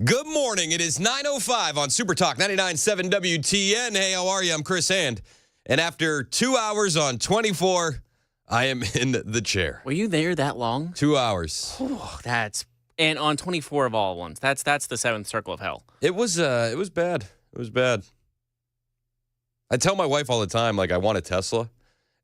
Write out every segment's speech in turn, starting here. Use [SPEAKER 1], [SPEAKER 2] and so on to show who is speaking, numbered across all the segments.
[SPEAKER 1] Good morning. It is 9:05 on Super Talk 99.7 WTN. Hey, how are you? I'm Chris Hand. And after 2 hours on 24, I am in the chair.
[SPEAKER 2] Were you there that long?
[SPEAKER 1] 2 hours.
[SPEAKER 2] And on 24 of all ones. That's the seventh circle of hell.
[SPEAKER 1] It was bad. It was bad. I tell my wife all the time, like, I want a Tesla.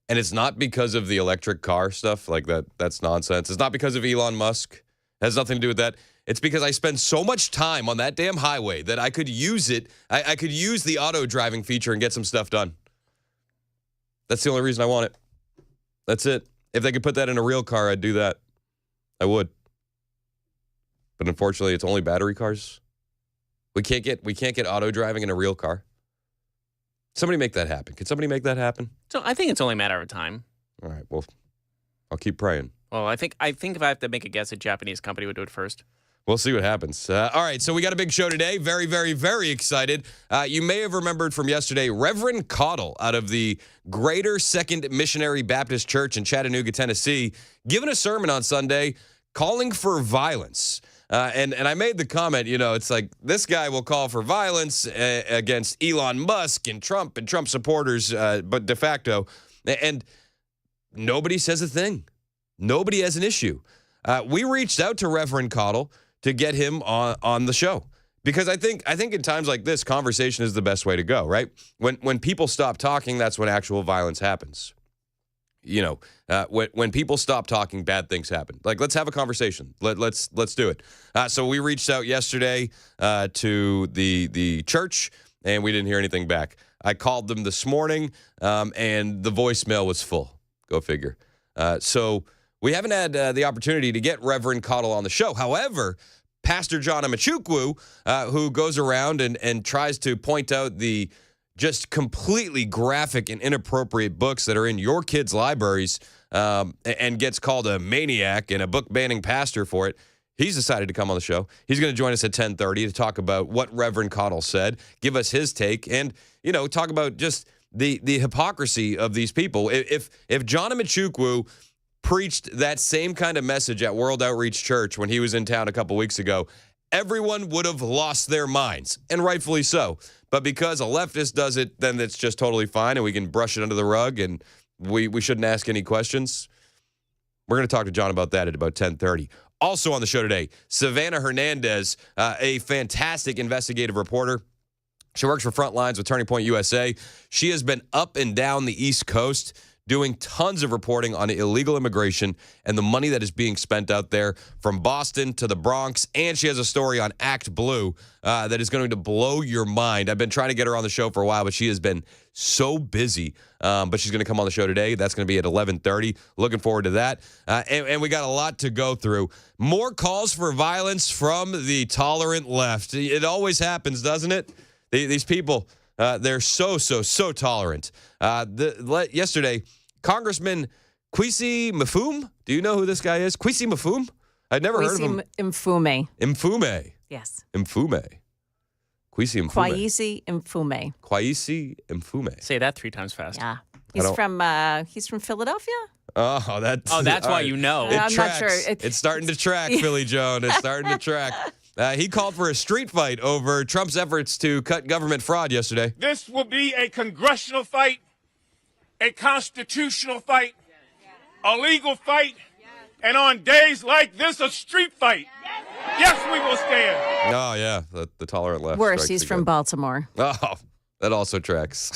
[SPEAKER 1] And it's not because of the electric car stuff. Like, that's nonsense. It's not because of Elon Musk. It has nothing to do with that. It's because I spend so much time on that damn highway that I could use it. I could use the auto driving feature and get some stuff done. That's the only reason I want it. That's it. If they could put that in a real car, I'd do that. I would. But unfortunately, it's only battery cars. We can't get auto driving in a real car. Somebody make that happen. Can somebody make that happen?
[SPEAKER 2] So I think it's only a matter of time.
[SPEAKER 1] All right. Well, I'll keep praying.
[SPEAKER 2] Well, I think if I have to make a guess, a Japanese company would do it first.
[SPEAKER 1] We'll see what happens. All right, so we got a big show today. Very, very, very excited. You may have remembered from yesterday, Reverend Caudle out of the Greater Second Missionary Baptist Church in Chattanooga, Tennessee, giving a sermon on Sunday calling for violence. And I made the comment, it's like this guy will call for violence against Elon Musk and Trump supporters, but de facto. And nobody says a thing. Nobody has an issue. We reached out to Reverend Caudle to get him on the show. Because I think in times like this, conversation is the best way to go, right? When people stop talking, that's when actual violence happens. When people stop talking, bad things happen. Like, let's have a conversation. Let's do it. So we reached out yesterday to the church, and we didn't hear anything back. I called them this morning, and the voicemail was full. Go figure. So we haven't had the opportunity to get Reverend Caudle on the show. However, Pastor John Amachukwu, who goes around and tries to point out the just completely graphic and inappropriate books that are in your kids' libraries and gets called a maniac and a book-banning pastor for it, he's decided to come on the show. He's going to join us at 10:30 to talk about what Reverend Caudle said, give us his take, and, talk about just the hypocrisy of these people. If John Amachukwu preached that same kind of message at World Outreach Church when he was in town a couple weeks ago, everyone would have lost their minds, and rightfully so. But because a leftist does it, then it's just totally fine, and we can brush it under the rug, and we shouldn't ask any questions. We're going to talk to John about that at about 10:30. Also on the show today, Savannah Hernandez, a fantastic investigative reporter. She works for Frontlines with Turning Point USA. She has been up and down the East Coast doing tons of reporting on illegal immigration and the money that is being spent out there from Boston to the Bronx. And she has a story on Act Blue that is going to blow your mind. I've been trying to get her on the show for a while, but she has been so busy. But she's going to come on the show today. That's going to be at 11:30. Looking forward to that. And we got a lot to go through. More calls for violence from the tolerant left. It always happens, doesn't it? These people, they're so tolerant. Yesterday, Congressman Kwesi Mfume. Do you know who this guy is? Kwesi Mfume? I'd never heard of him.
[SPEAKER 3] Mfume.
[SPEAKER 1] Mfume.
[SPEAKER 3] Yes.
[SPEAKER 1] Mfume. Kwesi Mfume.
[SPEAKER 3] Kwesi Mfume.
[SPEAKER 1] Kwesi Mfume.
[SPEAKER 2] Say that 3 times fast.
[SPEAKER 3] Yeah. He's from Philadelphia?
[SPEAKER 1] Oh, that's
[SPEAKER 2] why
[SPEAKER 1] right.
[SPEAKER 2] you know.
[SPEAKER 3] I'm
[SPEAKER 1] tracks.
[SPEAKER 3] not sure.
[SPEAKER 1] It's starting to track, Philly Joan. It's starting to track. He called for a street fight over Trump's efforts to cut government fraud yesterday.
[SPEAKER 4] This will be a congressional fight, a constitutional fight, a legal fight, and on days like this, a street fight. Yes, we will stand.
[SPEAKER 1] Oh, yeah, the tolerant left.
[SPEAKER 3] Worse, he's from Baltimore.
[SPEAKER 1] Oh, that also tracks.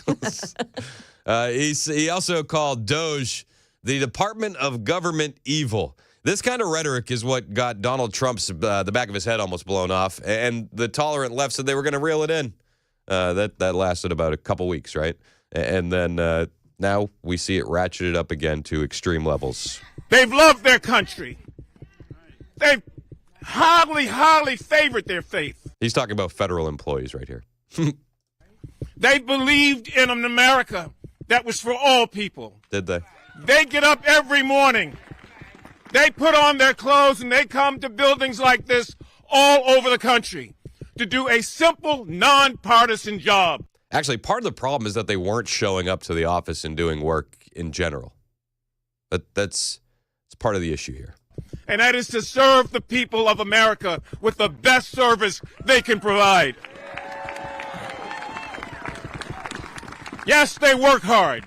[SPEAKER 1] He also called DOJ the Department of Government Evil. This kind of rhetoric is what got Donald Trump's the back of his head almost blown off, and the tolerant left said they were going to reel it in. That lasted about a couple weeks, right? And then now we see it ratcheted up again to extreme levels.
[SPEAKER 4] They've loved their country. They've highly favored their faith.
[SPEAKER 1] He's talking about federal employees right here.
[SPEAKER 4] They believed in an America that was for all people.
[SPEAKER 1] Did they?
[SPEAKER 4] They get up every morning. They put on their clothes and they come to buildings like this all over the country to do a simple, nonpartisan job.
[SPEAKER 1] Actually, part of the problem is that they weren't showing up to the office and doing work in general. That's part of the issue here.
[SPEAKER 4] and that is to serve the people of America with the best service they can provide. Yes, they work hard.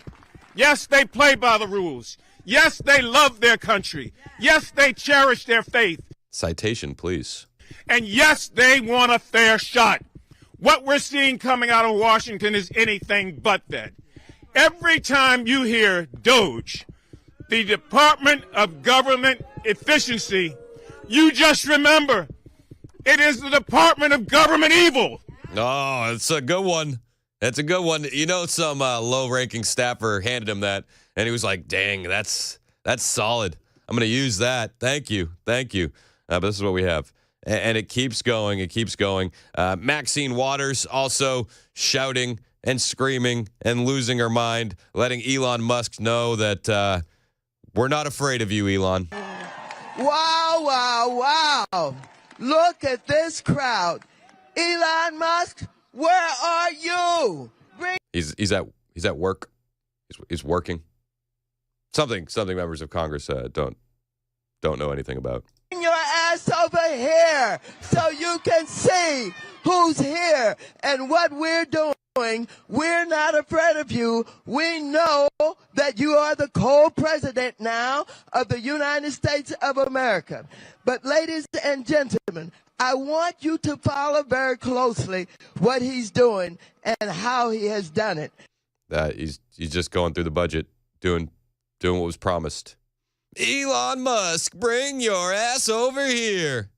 [SPEAKER 4] Yes, they play by the rules. Yes, they love their country. Yes, they cherish their faith.
[SPEAKER 1] Citation, please.
[SPEAKER 4] And yes, they want a fair shot. What we're seeing coming out of Washington is anything but that. Every time you hear DOGE, the Department of Government Efficiency, you just remember it is the Department of Government Evil.
[SPEAKER 1] Oh, it's a good one. That's a good one. You know, some low-ranking staffer handed him that, and he was like, dang, that's solid. I'm going to use that. Thank you. But this is what we have. And it keeps going. It keeps going. Maxine Waters also shouting and screaming and losing her mind, letting Elon Musk know that we're not afraid of you, Elon.
[SPEAKER 5] Wow. Look at this crowd. Elon Musk, where are you?
[SPEAKER 1] He's at work. He's working. Something members of Congress don't know anything about.
[SPEAKER 5] Bring your ass over here so you can see who's here and what we're doing. We're not afraid of you. We know that you are the co-president now of the United States of America. But ladies and gentlemen, I want you to follow very closely what he's doing and how he has done it.
[SPEAKER 1] He's just going through the budget, doing what was promised. Elon Musk, bring your ass over here.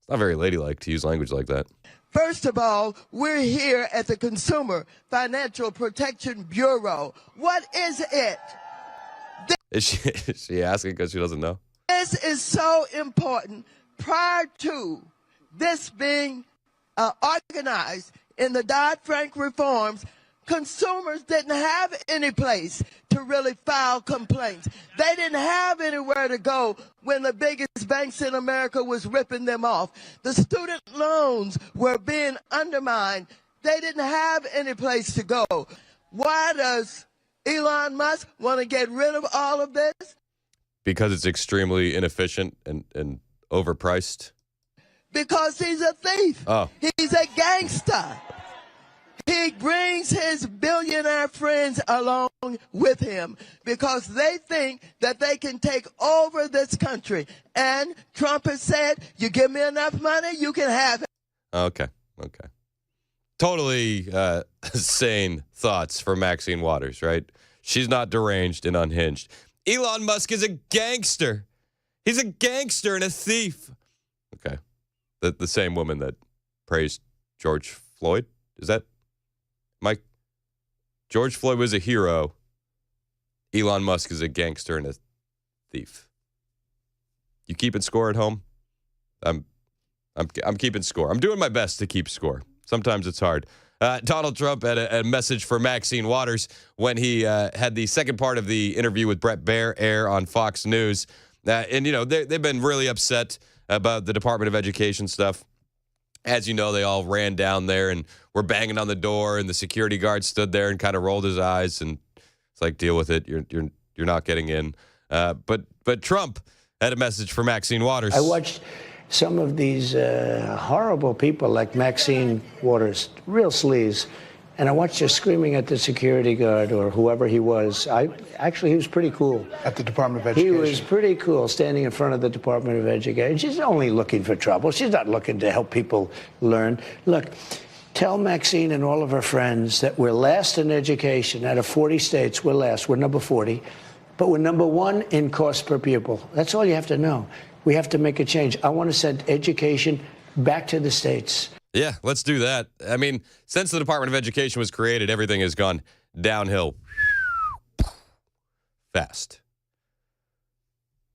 [SPEAKER 1] It's not very ladylike to use language like that.
[SPEAKER 5] First of all, we're here at the Consumer Financial Protection Bureau. What is it?
[SPEAKER 1] Is she asking because she doesn't know?
[SPEAKER 5] This is so important. Prior to this being organized in the Dodd-Frank reforms, consumers didn't have any place to really file complaints. They didn't have anywhere to go when the biggest banks in America was ripping them off. The student loans were being undermined. They didn't have any place to go. Why does Elon Musk want to get rid of all of this?
[SPEAKER 1] Because it's extremely inefficient and overpriced.
[SPEAKER 5] Because he's a thief.
[SPEAKER 1] Oh.
[SPEAKER 5] He's a gangster. He brings his billionaire friends along with him because they think that they can take over this country. And Trump has said, you give me enough money, you can have it.
[SPEAKER 1] Okay. Totally sane thoughts for Maxine Waters, right? She's not deranged and unhinged. Elon Musk is a gangster. He's a gangster and a thief. Okay. The same woman that praised George Floyd? Is that Mike? George Floyd was a hero. Elon Musk is a gangster and a thief. You keeping score at home? I'm keeping score. I'm doing my best to keep score. Sometimes it's hard. Donald Trump had a message for Maxine Waters when he had the second part of the interview with Bret Baier air on Fox News. And, you know, they've been really upset about the Department of Education stuff. As you know, they all ran down there and were banging on the door, and the security guard stood there and kind of rolled his eyes, and it's like, deal with it. You're not getting in. But Trump had a message for Maxine Waters.
[SPEAKER 6] I watched some of these horrible people like Maxine Waters, real sleaze, and I watched her screaming at the security guard or whoever he was. Actually, he was pretty cool.
[SPEAKER 7] At the Department of Education?
[SPEAKER 6] He was pretty cool, standing in front of the Department of Education. She's only looking for trouble. She's not looking to help people learn. Look, tell Maxine and all of her friends that we're last in education. Out of 40 states, we're last. We're number 40. But we're number 1 in cost per pupil. That's all you have to know. We have to make a change. I want to send education back to the states.
[SPEAKER 1] Yeah, let's do that. I mean, since the Department of Education was created, everything has gone downhill fast.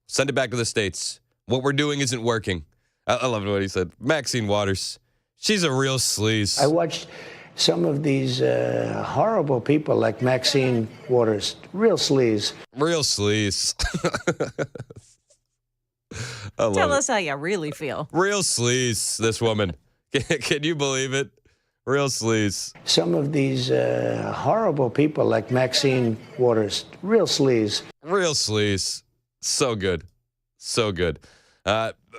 [SPEAKER 1] Send it back to the states. What we're doing isn't working. I love what he said. Maxine Waters, she's a real sleaze.
[SPEAKER 6] I watched some of these horrible people like Maxine Waters, real sleaze.
[SPEAKER 1] Real sleaze.
[SPEAKER 3] Tell us how you really feel.
[SPEAKER 1] Real sleaze, this woman. Can you believe it? Real sleaze.
[SPEAKER 6] Some of these horrible people like Maxine Waters, real sleaze.
[SPEAKER 1] Real sleaze. So good. So good.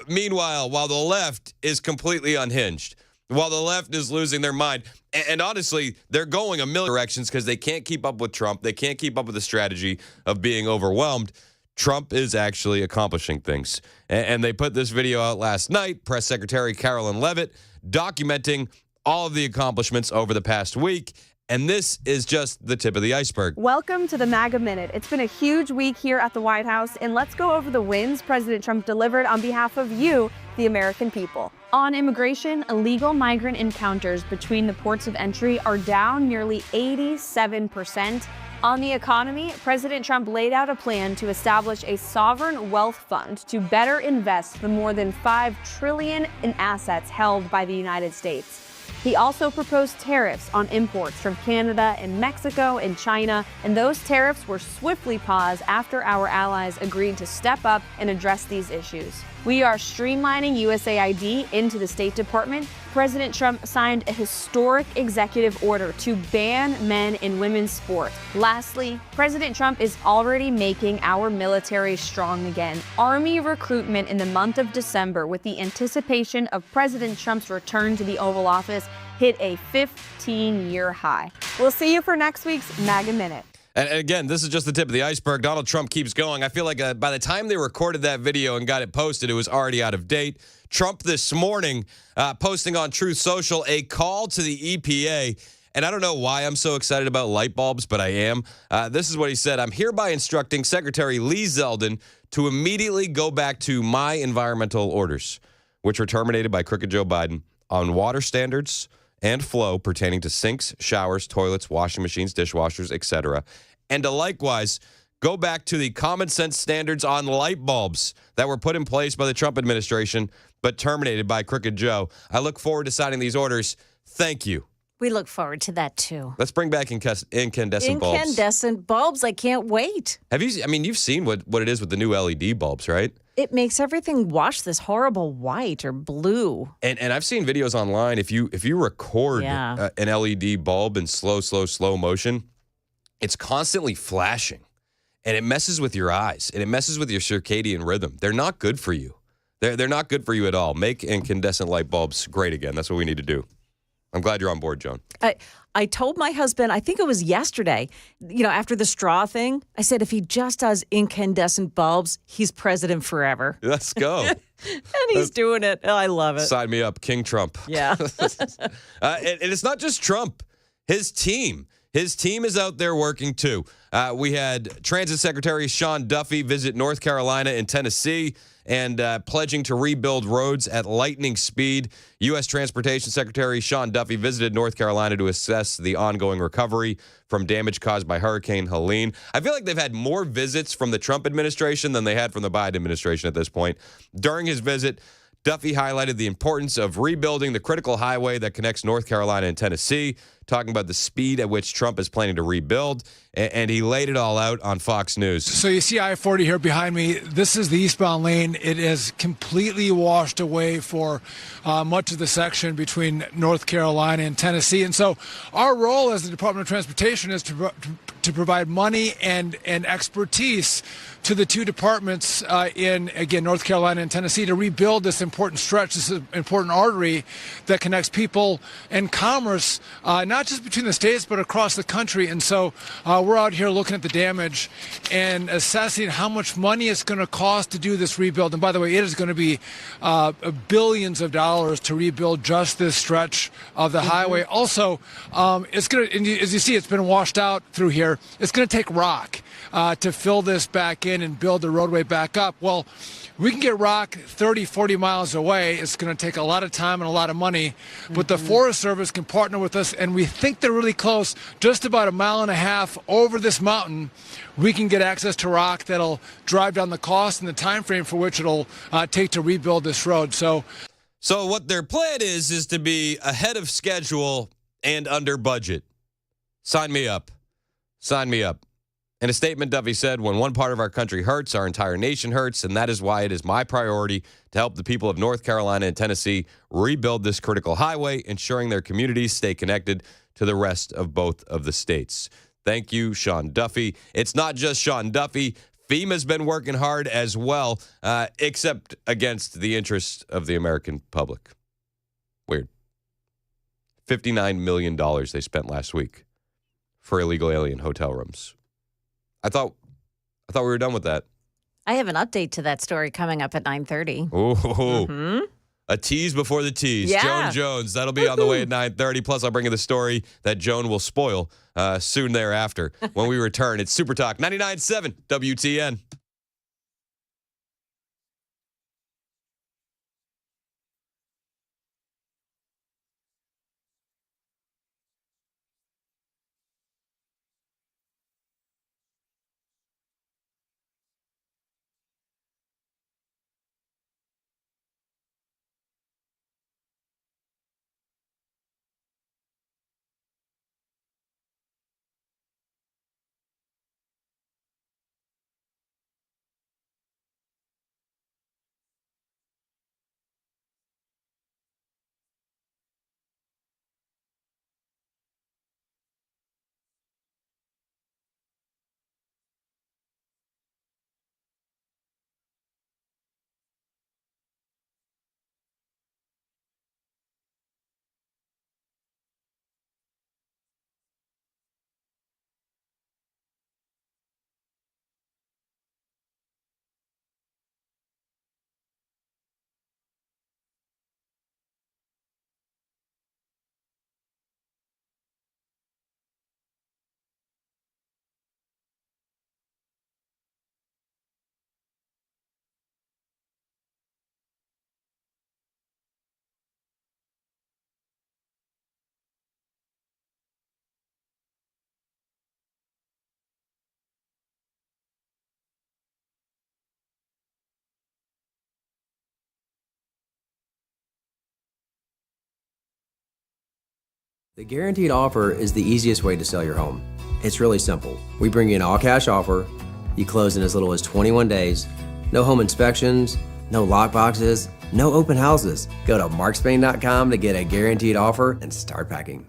[SPEAKER 1] Meanwhile, while the left is completely unhinged, while the left is losing their mind, and honestly, they're going a million directions because they can't keep up with Trump. They can't keep up with the strategy of being overwhelmed. Trump is actually accomplishing things. And they put this video out last night, Press Secretary Carolyn Leavitt documenting all of the accomplishments over the past week. And this is just the tip of the iceberg.
[SPEAKER 7] Welcome to the MAGA Minute. It's been a huge week here at the White House, and let's go over the wins President Trump delivered on behalf of you, the American people. On immigration, illegal migrant encounters between the ports of entry are down nearly 87%. On the economy, President Trump laid out a plan to establish a sovereign wealth fund to better invest the more than $5 trillion in assets held by the United States. He also proposed tariffs on imports from Canada and Mexico and China, and those tariffs were swiftly paused after our allies agreed to step up and address these issues. We are streamlining USAID into the State Department. President Trump signed a historic executive order to ban men in women's sport. Lastly, President Trump is already making our military strong again. Army recruitment in the month of December, with the anticipation of President Trump's return to the Oval Office, hit a 15-year high. We'll see you for next week's MAGA Minute.
[SPEAKER 1] And again, this is just the tip of the iceberg. Donald Trump keeps going. I feel like by the time they recorded that video and got it posted, it was already out of date. Trump this morning posting on Truth Social a call to the EPA. And I don't know why I'm so excited about light bulbs, but I am. This is what he said. I'm hereby instructing Secretary Lee Zeldin to immediately go back to my environmental orders, which were terminated by crooked Joe Biden, on water standards and flow pertaining to sinks, showers, toilets, washing machines, dishwashers, etc. And to likewise go back to the common sense standards on light bulbs that were put in place by the Trump administration but terminated by crooked Joe. I look forward to signing these orders. Thank you.
[SPEAKER 3] We look forward to that, too.
[SPEAKER 1] Let's bring back incandescent bulbs.
[SPEAKER 3] Incandescent bulbs. I can't wait.
[SPEAKER 1] You've seen what it is with the new LED bulbs, right?
[SPEAKER 3] It makes everything wash this horrible white or blue.
[SPEAKER 1] And I've seen videos online. If you record an LED bulb in slow motion, it's constantly flashing. And it messes with your eyes. And it messes with your circadian rhythm. They're not good for you. They're not good for you at all. Make incandescent light bulbs great again. That's what we need to do. I'm glad you're on board, Joan.
[SPEAKER 3] I told my husband, I think it was yesterday, after the straw thing, I said, if he just does incandescent bulbs, he's president forever.
[SPEAKER 1] Let's go.
[SPEAKER 3] And he's doing it. Oh, I love it.
[SPEAKER 1] Sign me up, King Trump.
[SPEAKER 3] Yeah.
[SPEAKER 1] And it's not just Trump. His team is out there working, too. We had Transit Secretary Sean Duffy visit North Carolina and Tennessee and pledging to rebuild roads at lightning speed. U.S. Transportation Secretary Sean Duffy visited North Carolina to assess the ongoing recovery from damage caused by Hurricane Helene. I feel like they've had more visits from the Trump administration than they had from the Biden administration at this point. During his visit, Duffy highlighted the importance of rebuilding the critical highway that connects North Carolina and Tennessee, talking about the speed at which Trump is planning to rebuild, and he laid it all out on Fox News.
[SPEAKER 8] So you see I-40 here behind me. This is the eastbound lane. It is completely washed away for much of the section between North Carolina and Tennessee. And so our role as the Department of Transportation is to provide money and expertise to the two departments in, again, North Carolina and Tennessee to rebuild this important stretch, this important artery that connects people and commerce, not just between the states, but across the country. And so we're out here looking at the damage and assessing how much money it's going to cost to do this rebuild. And by the way, it is going to be billions of dollars to rebuild just this stretch of the highway. Also, it's going to, as you see, it's been washed out through here. It's going to take rock to fill this back in and build the roadway back up. Well, we can get rock 30, 40 miles away. It's going to take a lot of time and a lot of money, but the Forest Service can partner with us, and we think they're really close. Just about a mile and a half over this mountain, we can get access to rock that'll drive down the cost and the time frame for which it'll take to rebuild this road. So
[SPEAKER 1] what their plan is to be ahead of schedule and under budget. Sign me up. Sign me up. In a statement, Duffy said, when one part of our country hurts, our entire nation hurts, and that is why it is my priority to help the people of North Carolina and Tennessee rebuild this critical highway, ensuring their communities stay connected to the rest of both of the states. Thank you, Sean Duffy. It's not just Sean Duffy. FEMA's been working hard as well, except against the interests of the American public. Weird. $59 million they spent last week for illegal alien hotel rooms. I thought we were done with that.
[SPEAKER 3] I have an update to that story coming up at 9:30.
[SPEAKER 1] Oh, a tease before the tease.
[SPEAKER 3] Yeah.
[SPEAKER 1] Joan Jones, that'll be on the way at 9:30. Plus, I'll bring you the story that Joan will spoil soon thereafter when we return. It's Super Talk 99.7 WTN.
[SPEAKER 9] The guaranteed offer is the easiest way to sell your home. It's really simple. We bring you an all-cash offer. You close in as little as 21 days. No home inspections, no lockboxes, no open houses. Go to markspain.com to get a guaranteed offer and start packing.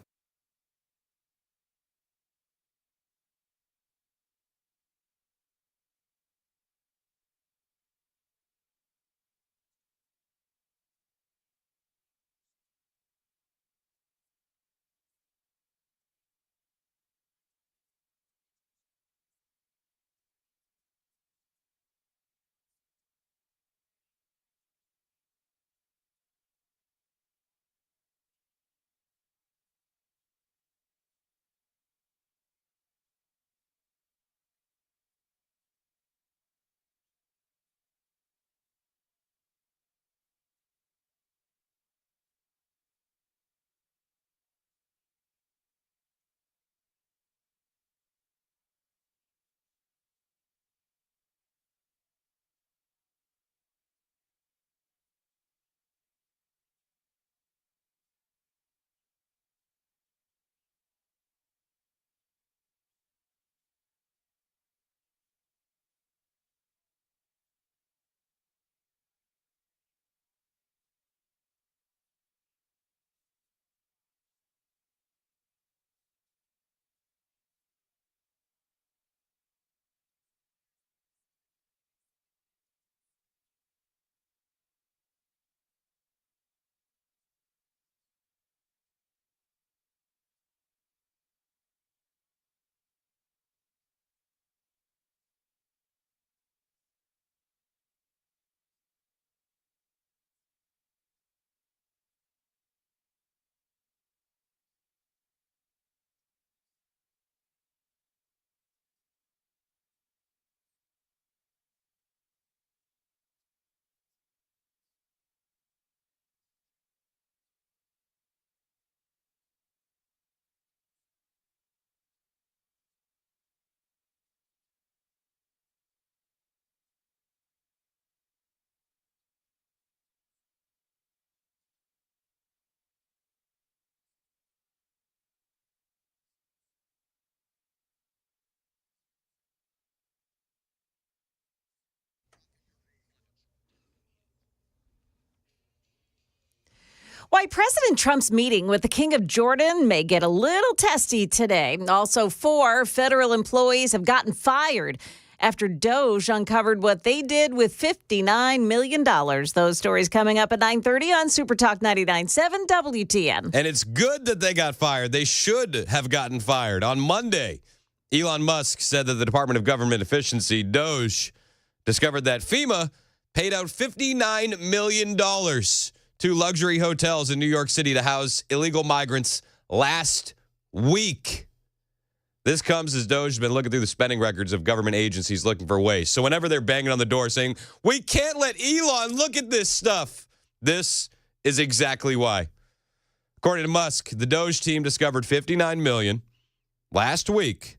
[SPEAKER 3] Why President Trump's meeting with the King of Jordan may get a little testy today. Also, 4 federal employees have gotten fired after Doge uncovered what they did with $59 million. Those stories coming up at 9:30 on Super Talk 99.7 WTN.
[SPEAKER 1] And it's good that they got fired. They should have gotten fired. On Monday, Elon Musk said that the Department of Government Efficiency, Doge, discovered that FEMA paid out $59 million to luxury hotels in New York City to house illegal migrants last week. This comes as Doge has been looking through the spending records of government agencies looking for ways. So whenever they're banging on the door saying, we can't let Elon look at this stuff, this is exactly why. According to Musk, the Doge team discovered $59 million last week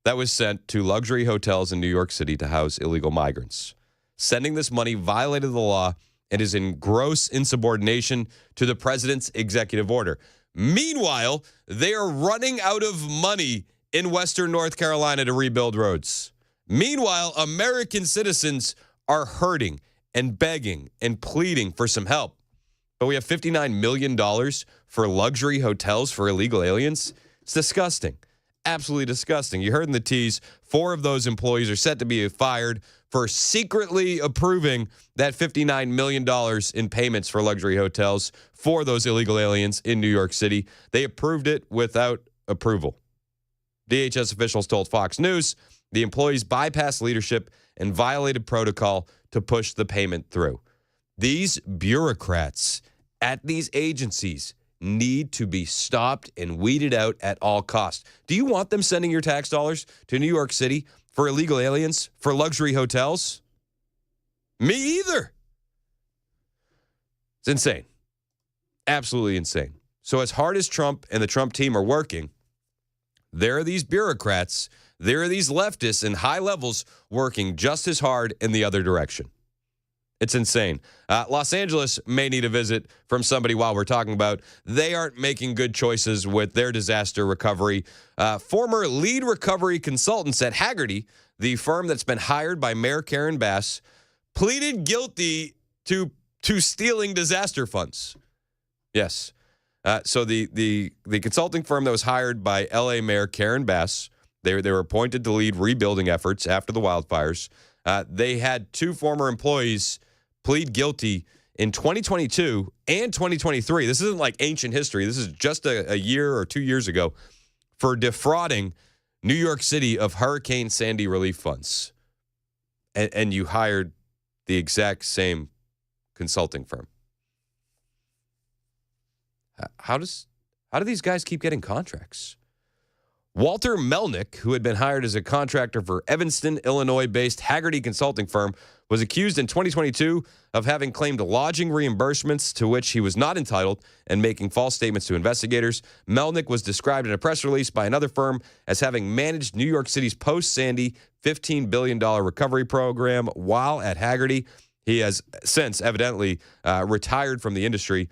[SPEAKER 1] that was sent to luxury hotels in New York City to house illegal migrants. Sending this money violated the law and is in gross insubordination to the president's executive order. Meanwhile, they are running out of money in Western North Carolina to rebuild roads. Meanwhile, American citizens are hurting and begging and pleading for some help. But we have $59 million for luxury hotels for illegal aliens? It's disgusting. Absolutely disgusting. You heard in the tease, 4 of those employees are set to be fired for secretly approving that $59 million in payments for luxury hotels for those illegal aliens in New York City. They approved it without approval. DHS officials told Fox News the employees bypassed leadership and violated protocol to push the payment through. These bureaucrats at these agencies need to be stopped and weeded out at all costs. Do you want them sending your tax dollars to New York City for illegal aliens, for luxury hotels? Me either. It's insane. Absolutely insane. So as hard as Trump and the Trump team are working, there are these bureaucrats, there are these leftists in high levels working just as hard in the other direction. It's insane. Los Angeles may need a visit from somebody while we're talking about they aren't making good choices with their disaster recovery. Former lead recovery consultants at Hagerty, the firm that's been hired by Mayor Karen Bass, pleaded guilty to stealing disaster funds. Yes. So the consulting firm that was hired by L.A. Mayor Karen Bass, they were appointed to lead rebuilding efforts after the wildfires. They had 2 former employees plead guilty in 2022 and 2023. This isn't like ancient history. This is just a year or 2 years ago for defrauding New York City of Hurricane Sandy relief funds. And you hired the exact same consulting firm. How do these guys keep getting contracts? Walter Melnick, who had been hired as a contractor for Evanston, Illinois-based Hagerty consulting firm, was accused in 2022 of having claimed lodging reimbursements to which he was not entitled and making false statements to investigators. Melnick was described in a press release by another firm as having managed New York City's post-Sandy $15 billion recovery program while at Hagerty. He has since evidently retired from the industry.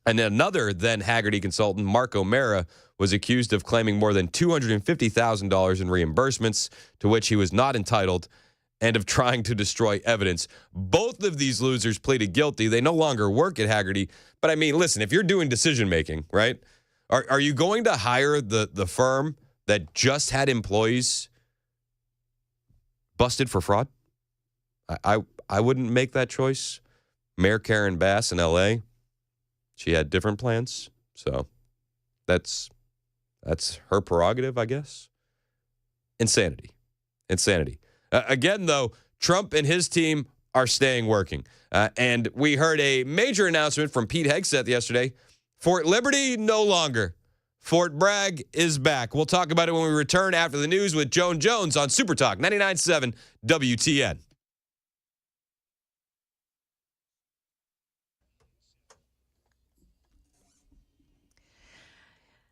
[SPEAKER 1] And another then Hagerty consultant, Mark O'Mara, was accused of claiming more than $250,000 in reimbursements to which he was not entitled and of trying to destroy evidence. Both of these losers pleaded guilty. They no longer work at Hagerty. But I mean, listen, if you're doing decision-making, right, are you going to hire the firm that just had employees busted for fraud? I wouldn't make that choice. Mayor Karen Bass in L.A., she had different plans, so that's her prerogative, I guess. Insanity. Again, though, Trump and his team are staying working. And we heard a major announcement from Pete Hegseth yesterday. Fort Liberty, no longer. Fort Bragg is back. We'll talk about it when we return after the news with Joan Jones on Super Talk 99.7 WTN.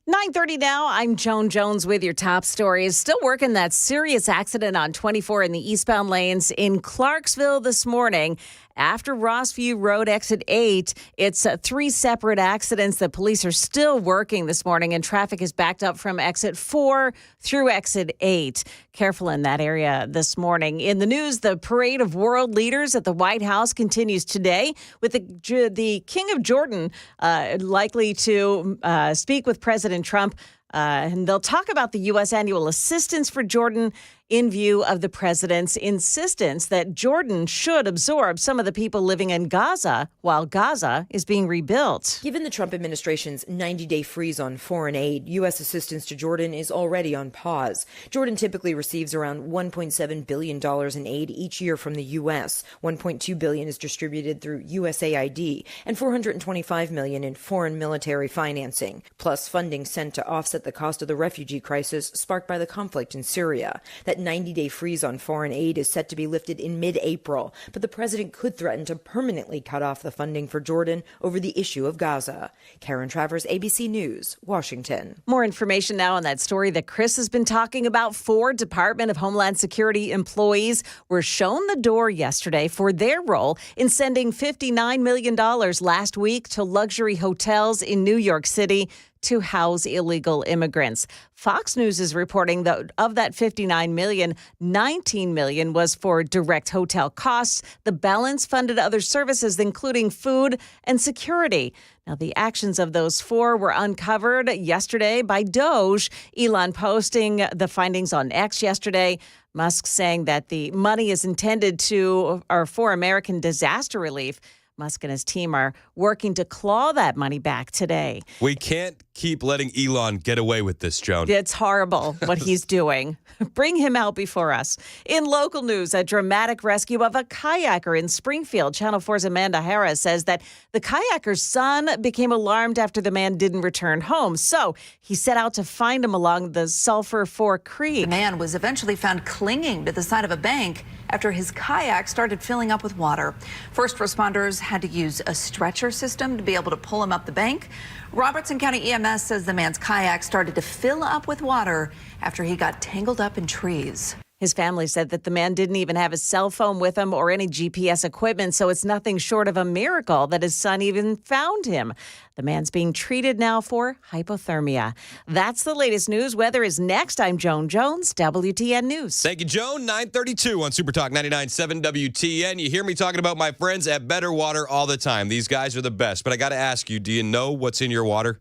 [SPEAKER 3] 9:30 now. I'm Joan Jones with your top stories. Still working that serious accident on 24 in the eastbound lanes in Clarksville this morning. After Rossview Road, exit 8, it's 3 separate accidents that police are still working this morning, and traffic is backed up from exit 4 through exit 8. Careful in that area this morning. In the news, the parade of world leaders at the White House continues today, with the King of Jordan likely to speak with President Trump. And they'll talk about the U.S. annual assistance for Jordan in view of the president's insistence that Jordan should absorb some of the people living in Gaza while Gaza is being rebuilt.
[SPEAKER 10] Given the Trump administration's 90-day freeze on foreign aid, U.S. assistance to Jordan is already on pause. Jordan typically receives around $1.7 billion in aid each year from the U.S. $1.2 billion is distributed through USAID, and $425 million in foreign military financing, plus funding sent to offset the cost of the refugee crisis sparked by the conflict in Syria. That 90-day freeze on foreign aid is set to be lifted in mid-April, but the president could threaten to permanently cut off the funding for Jordan over the issue of Gaza. Karen Travers, ABC News, Washington.
[SPEAKER 3] More information now on that story that Chris has been talking about. 4 Department of Homeland Security employees were shown the door yesterday for their role in sending $59 million last week to luxury hotels in New York City to house illegal immigrants. Fox News is reporting that of that $59 million, $19 million was for direct hotel costs. The balance funded other services, including food and security. Now, the actions of those 4 were uncovered yesterday by Doge. Elon posting the findings on X yesterday. Musk saying that the money is intended for American disaster relief. Musk and his team are working to claw that money back today.
[SPEAKER 1] We can't keep letting Elon get away with this, Joan.
[SPEAKER 3] It's horrible what he's doing. Bring him out before us. In local news, a dramatic rescue of a kayaker in Springfield. Channel 4's Amanda Harris says that the kayaker's son became alarmed after the man didn't return home. So he set out to find him along the Sulphur Fork Creek.
[SPEAKER 11] The man was eventually found clinging to the side of a bank after his kayak started filling up with water. First responders had to use a stretcher system to be able to pull him up the bank. Robertson County EMS says the man's kayak started to fill up with water after he got tangled up in trees.
[SPEAKER 3] His family said that the man didn't even have his cell phone with him or any GPS equipment, so it's nothing short of a miracle that his son even found him. The man's being treated now for hypothermia. That's the latest news. Weather is next. I'm Joan Jones, WTN News.
[SPEAKER 1] Thank you, Joan. 9:32 on Super Talk 99.7 WTN. You hear me talking about my friends at Better Water all the time. These guys are the best. But I got to ask you, do you know what's in your water?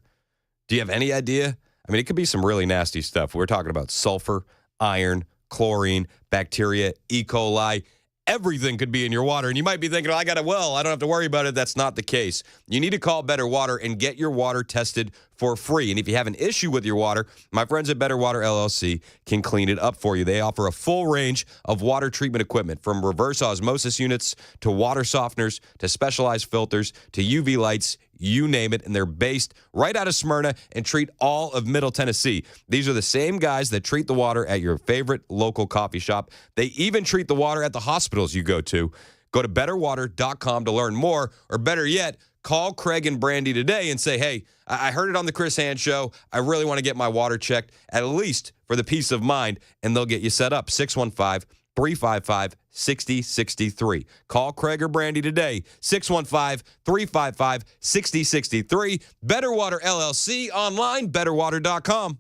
[SPEAKER 1] Do you have any idea? I mean, it could be some really nasty stuff. We're talking about sulfur, iron, chlorine, bacteria, E. coli. Everything could be in your water. And you might be thinking, I got a well. I don't have to worry about it. That's not the case. You need to call Better Water and get your water tested for free. And if you have an issue with your water, my friends at Better Water LLC can clean it up for you. They offer a full range of water treatment equipment, from reverse osmosis units to water softeners to specialized filters to UV lights, you name it. And they're based right out of Smyrna and treat all of Middle Tennessee. These are the same guys that treat the water at your favorite local coffee shop. They even treat the water at the hospitals you go to. Go to betterwater.com to learn more, or better yet, call Craig and Brandy today and say, hey, I heard it on the Chris Hand Show. I really want to get my water checked, at least for the peace of mind, and they'll get you set up. 615-355-6063. Call Craig or Brandy today. 615-355-6063. Better Water LLC, online, betterwater.com.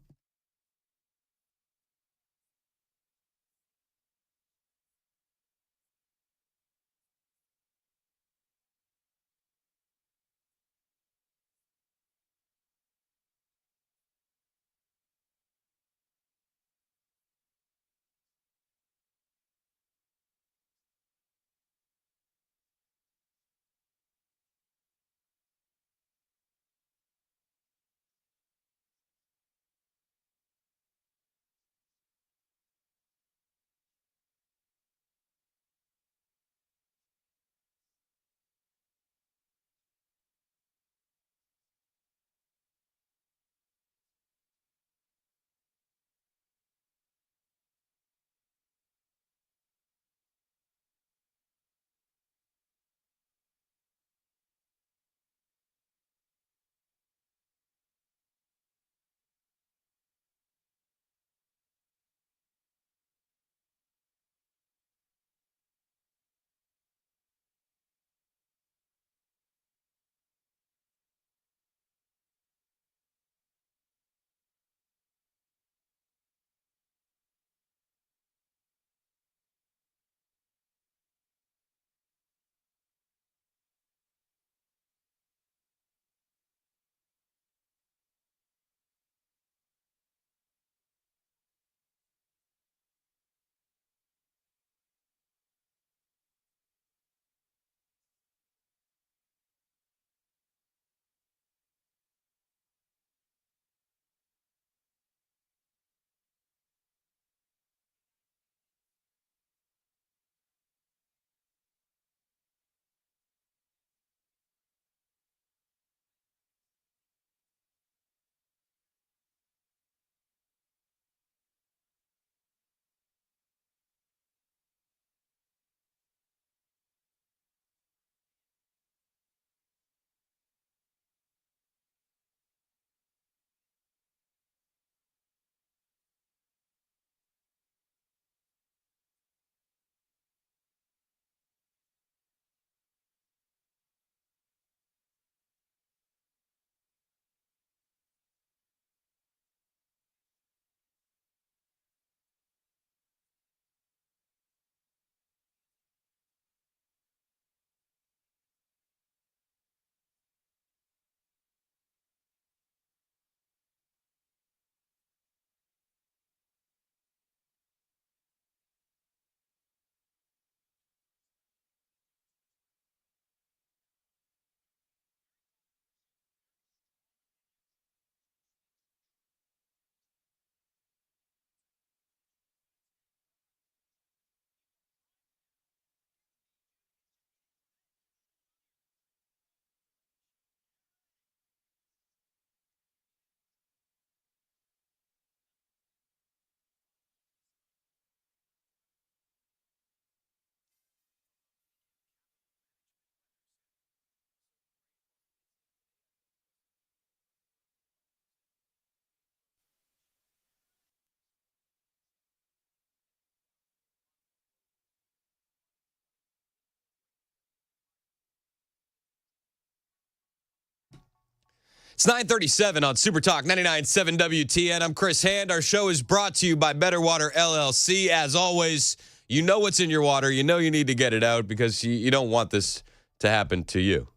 [SPEAKER 1] It's 9:37 on Super Talk 99.7 WTN. I'm Chris Hand. Our show is brought to you by Better Water LLC. As always, you know what's in your water. You know you need to get it out because you don't want this to happen to you.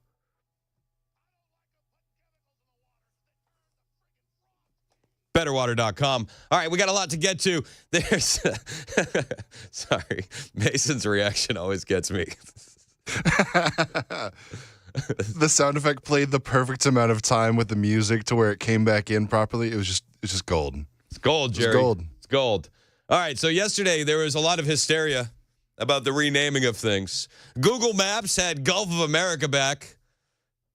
[SPEAKER 1] BetterWater.com. All right, we got a lot to get to. There's, sorry, Mason's reaction always gets me.
[SPEAKER 12] The sound effect played the perfect amount of time with the music to where it came back in properly. It's just gold.
[SPEAKER 1] It's gold, Jerry.
[SPEAKER 12] It's gold.
[SPEAKER 1] It's gold. All right, so yesterday there was a lot of hysteria about the renaming of things. Google Maps had Gulf of America back.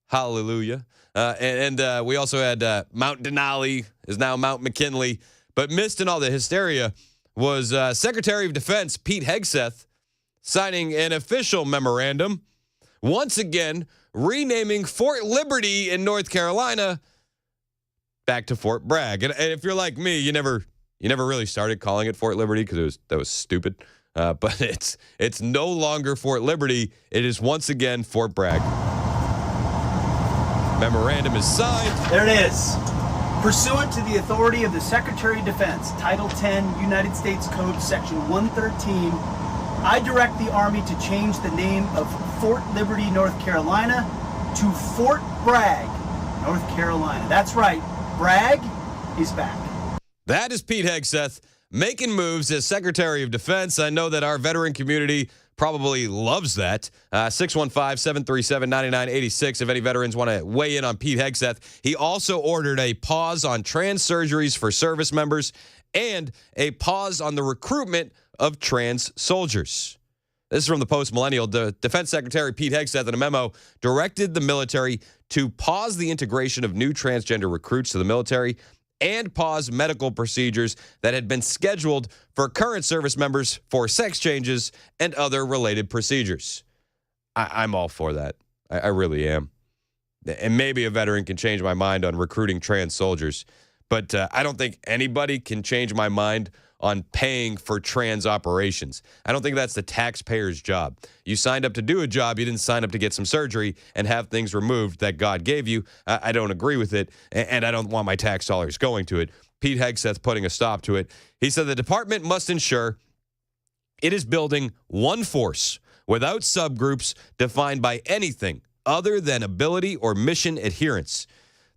[SPEAKER 1] Hallelujah. And we also had Mount Denali is now Mount McKinley. But missed in all the hysteria was Secretary of Defense Pete Hegseth signing an official memorandum, once again renaming Fort Liberty in North Carolina back to Fort Bragg. And if you're like me, you never really started calling it Fort Liberty because that was stupid. But it's no longer Fort Liberty. It is once again Fort Bragg. Memorandum is signed.
[SPEAKER 13] There it is. Pursuant to the authority of the Secretary of Defense, Title 10, United States Code, Section 113, I direct the Army to change the name of Fort Liberty, North Carolina to Fort Bragg, North Carolina. That's right. Bragg is back.
[SPEAKER 1] That is Pete Hegseth making moves as Secretary of Defense. I know that our veteran community probably loves that. 615-737-9986 if any veterans want to weigh in on Pete Hegseth. He also ordered a pause on trans surgeries for service members and a pause on the recruitment of trans soldiers. This is from the Post-Millennial. The Defense Secretary Pete Hegseth in a memo directed the military to pause the integration of new transgender recruits to the military and pause medical procedures that had been scheduled for current service members for sex changes and other related procedures. I'm all for that. I really am. And maybe a veteran can change my mind on recruiting trans soldiers, but I don't think anybody can change my mind on paying for trans operations. I don't think that's the taxpayer's job. You signed up to do a job. You didn't sign up to get some surgery and have things removed that God gave you. I don't agree with it, and I don't want my tax dollars going to it. Pete Hegseth putting a stop to it. He said the department must ensure it is building one force without subgroups defined by anything other than ability or mission adherence.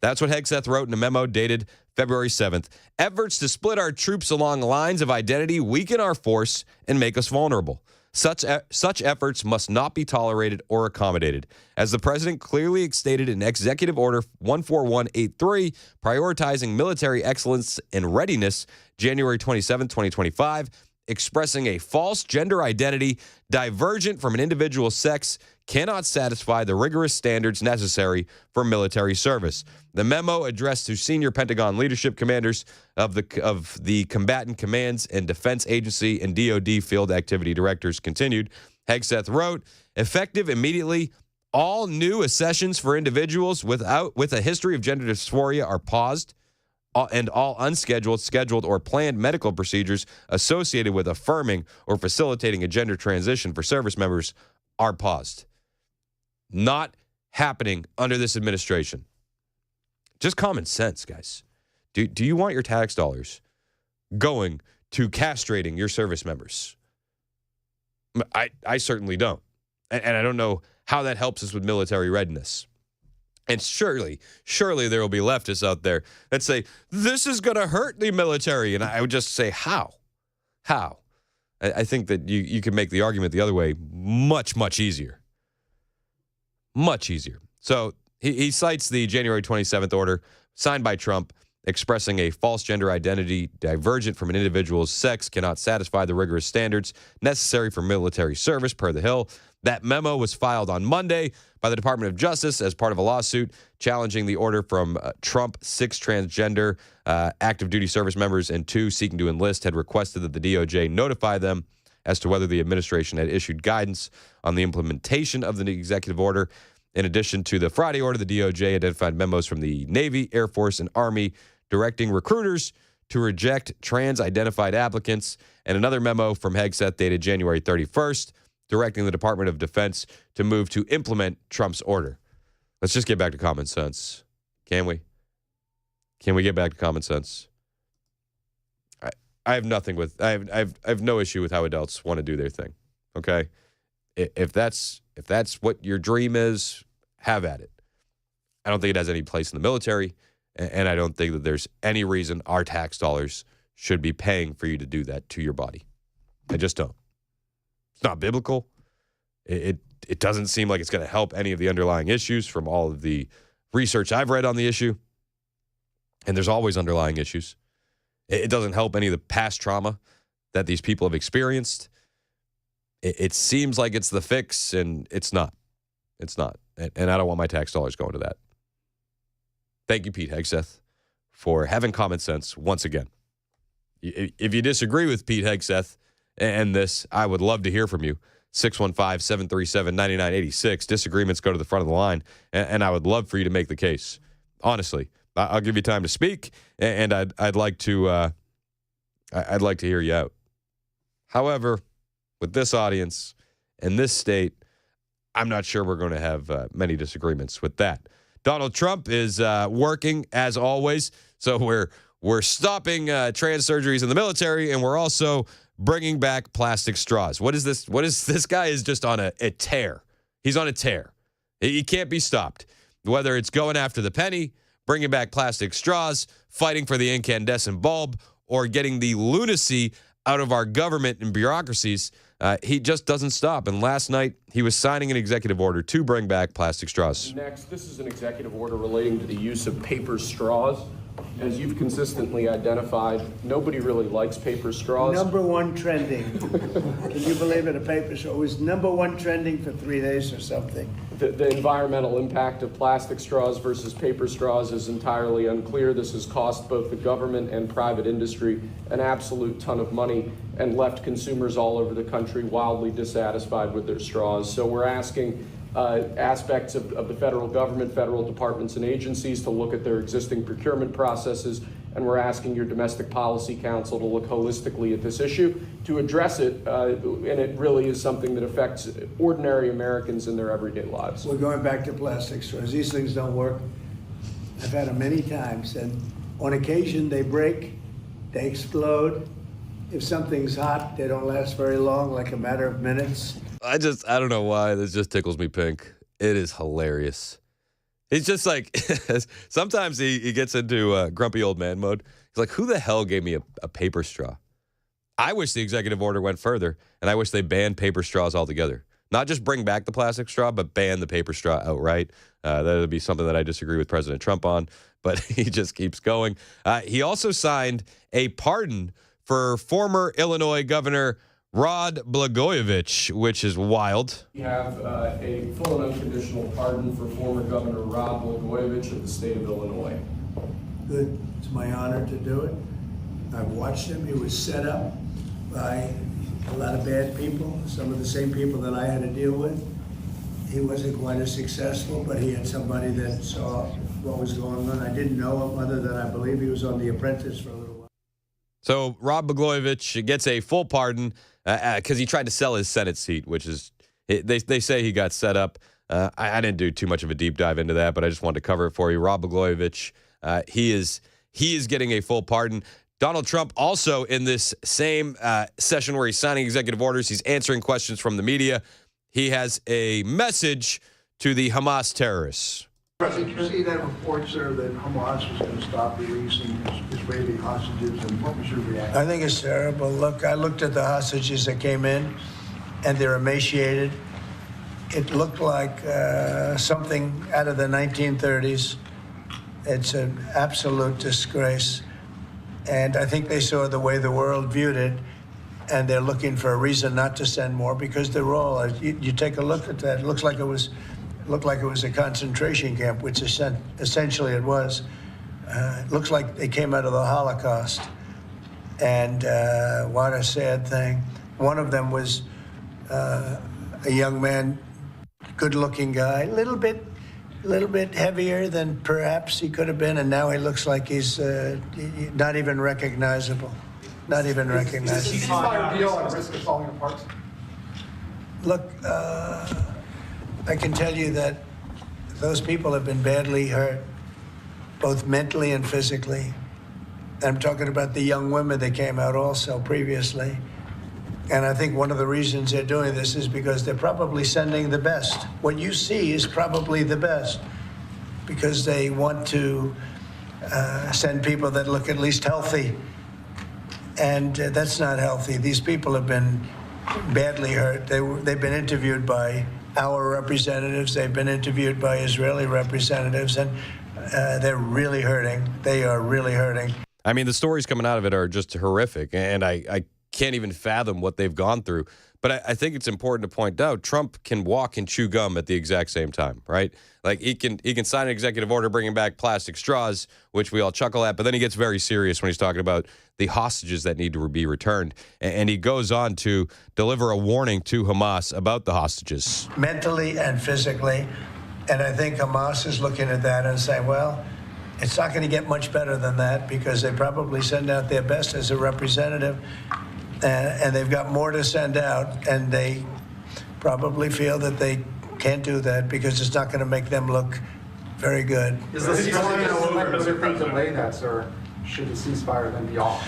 [SPEAKER 1] That's what Hegseth wrote in a memo dated February 7th. Efforts to split our troops along lines of identity weaken our force and make us vulnerable. Such efforts must not be tolerated or accommodated. As the president clearly stated in Executive Order 14183, prioritizing military excellence and readiness, January 27, 2025, expressing a false gender identity divergent from an individual's sex cannot satisfy the rigorous standards necessary for military service. The memo addressed to senior Pentagon leadership commanders of the combatant commands and defense agency and DoD field activity directors continued. Hegseth wrote, effective immediately, all new accessions for individuals with a history of gender dysphoria are paused, and all unscheduled, scheduled, or planned medical procedures associated with affirming or facilitating a gender transition for service members are paused. Not happening under this administration. Just common sense, guys. Do you want your tax dollars going to castrating your service members? I certainly don't. And I don't know how that helps us with military readiness. And surely there will be leftists out there that say, this is going to hurt the military. And I would just say, how? How? I think that you can make the argument the other way much, much easier. Much easier. So he cites the January 27th order signed by Trump expressing a false gender identity divergent from an individual's sex cannot satisfy the rigorous standards necessary for military service, per The Hill. That memo was filed on Monday by the Department of Justice as part of a lawsuit challenging the order from Trump. 6 transgender active duty service members and 2 seeking to enlist had requested that the DOJ notify them as to whether the administration had issued guidance on the implementation of the executive order. In addition to the Friday order, the DOJ identified memos from the Navy, Air Force, and Army directing recruiters to reject trans-identified applicants, and another memo from Hegseth dated January 31st directing the Department of Defense to move to implement Trump's order. Let's just get back to common sense, can we? Can we get back to common sense? I have nothing with I have no issue with how adults want to do their thing. Okay, if that's what your dream is, have at it. I don't think it has any place in the military, and I don't think that there's any reason our tax dollars should be paying for you to do that to your body. I just don't. It's not biblical. It doesn't seem like it's going to help any of the underlying issues from all of the research I've read on the issue. And there's always underlying issues. It doesn't help any of the past trauma that these people have experienced. It seems like it's the fix, and it's not. It's not. And I don't want my tax dollars going to that. Thank you, Pete Hegseth, for having common sense once again. If you disagree with Pete Hegseth and this, I would love to hear from you. 615-737-9986. Disagreements go to the front of the line, and I would love for you to make the case. Honestly, I'll give you time to speak, and I'd like to hear you out. However, with this audience and this state, I'm not sure we're going to have many disagreements with that. Donald Trump is working as always, so we're stopping trans surgeries in the military, and we're also bringing back plastic straws. What is this? This guy is just on a tear. He's on a tear. He can't be stopped. Whether it's going after the penny, bringing back plastic straws, fighting for the incandescent bulb, or getting the lunacy out of our government and bureaucracies, he just doesn't stop. And last night, he was signing an executive order to bring back plastic straws.
[SPEAKER 14] Next, this is an executive order relating to the use of paper straws. As you've consistently identified, nobody really likes paper straws.
[SPEAKER 6] Number one trending. Can you believe it? A paper straw. It was number one trending for 3 days or something.
[SPEAKER 14] The environmental impact of plastic straws versus paper straws is entirely unclear. This has cost both the government and private industry an absolute ton of money and left consumers all over the country wildly dissatisfied with their straws. So we're asking aspects of the federal government, federal departments and agencies to look at their existing procurement processes, and we're asking your Domestic Policy Council to look holistically at this issue to address it, and it really is something that affects ordinary Americans in their everyday lives.
[SPEAKER 6] We're going back to plastic straws. These things don't work. I've had them many times, and on occasion they break, they explode. If something's hot, they don't last very long, like a matter of minutes.
[SPEAKER 1] I don't know why. This just tickles me pink. It is hilarious. He's just like, sometimes he gets into grumpy old man mode. He's like, who the hell gave me a paper straw? I wish the executive order went further, and I wish they banned paper straws altogether. Not just bring back the plastic straw, but ban the paper straw outright. That would be something that I disagree with President Trump on, but he just keeps going. He also signed a pardon for former Illinois Governor Rod Blagojevich, which is wild.
[SPEAKER 14] We have a full and unconditional pardon for former Governor Rod Blagojevich of the state of Illinois.
[SPEAKER 6] Good. It's my honor to do it. I've watched him. He was set up by a lot of bad people, some of the same people that I had to deal with. He wasn't quite as successful, but he had somebody that saw what was going on. I didn't know him other than I believe he was on The Apprentice for a little while.
[SPEAKER 1] So Rod Blagojevich gets a full pardon because he tried to sell his Senate seat, which is, they say he got set up. I didn't do too much of a deep dive into that, but I just wanted to cover it for you. Rod Blagojevich, he is getting a full pardon. Donald Trump also in this same session where he's signing executive orders, he's answering questions from the media. He has a message to the Hamas terrorists.
[SPEAKER 15] Did you see that report, sir, that Hamas was going to stop releasing Israeli hostages, and what was your reaction?
[SPEAKER 6] I think it's terrible. Look, I looked at the hostages that came in, and they're emaciated. It looked like something out of the 1930s. It's an absolute disgrace. And I think they saw the way the world viewed it, and they're looking for a reason not to send more because they're all, you take a look at that, it looks like it was a concentration camp, which essentially it was. It looks like they came out of the Holocaust. And what a sad thing. One of them was a young man, good-looking guy, a little bit heavier than perhaps he could have been, and now he looks like he's not even recognizable. Not even recognizable.
[SPEAKER 15] Is this ceasefire deal at risk of falling apart?
[SPEAKER 6] Look, I can tell you that those people have been badly hurt, both mentally and physically. I'm talking about the young women that came out also previously. And I think one of the reasons they're doing this is because they're probably sending the best. What you see is probably the best because they want to send people that look at least healthy. And that's not healthy. These people have been badly hurt. They've been interviewed by our representatives. They've been interviewed by Israeli representatives, and they're really hurting. They are really hurting.
[SPEAKER 1] I mean, the stories coming out of it are just horrific, and I can't even fathom what they've gone through. But I think it's important to point out Trump can walk and chew gum at the exact same time, right? Like he can sign an executive order bringing back plastic straws, which we all chuckle at, but then he gets very serious when he's talking about the hostages that need to be returned. And he goes on to deliver a warning to Hamas about the hostages.
[SPEAKER 6] Mentally and physically. And I think Hamas is looking at that and saying, well, it's not going to get much better than that because they probably send out their best as a representative. And they've got more to send out, and they probably feel that they can't do that because it's not going to make them look very good.
[SPEAKER 16] Is the ceasefire delay that, sir? Should the ceasefire then be off?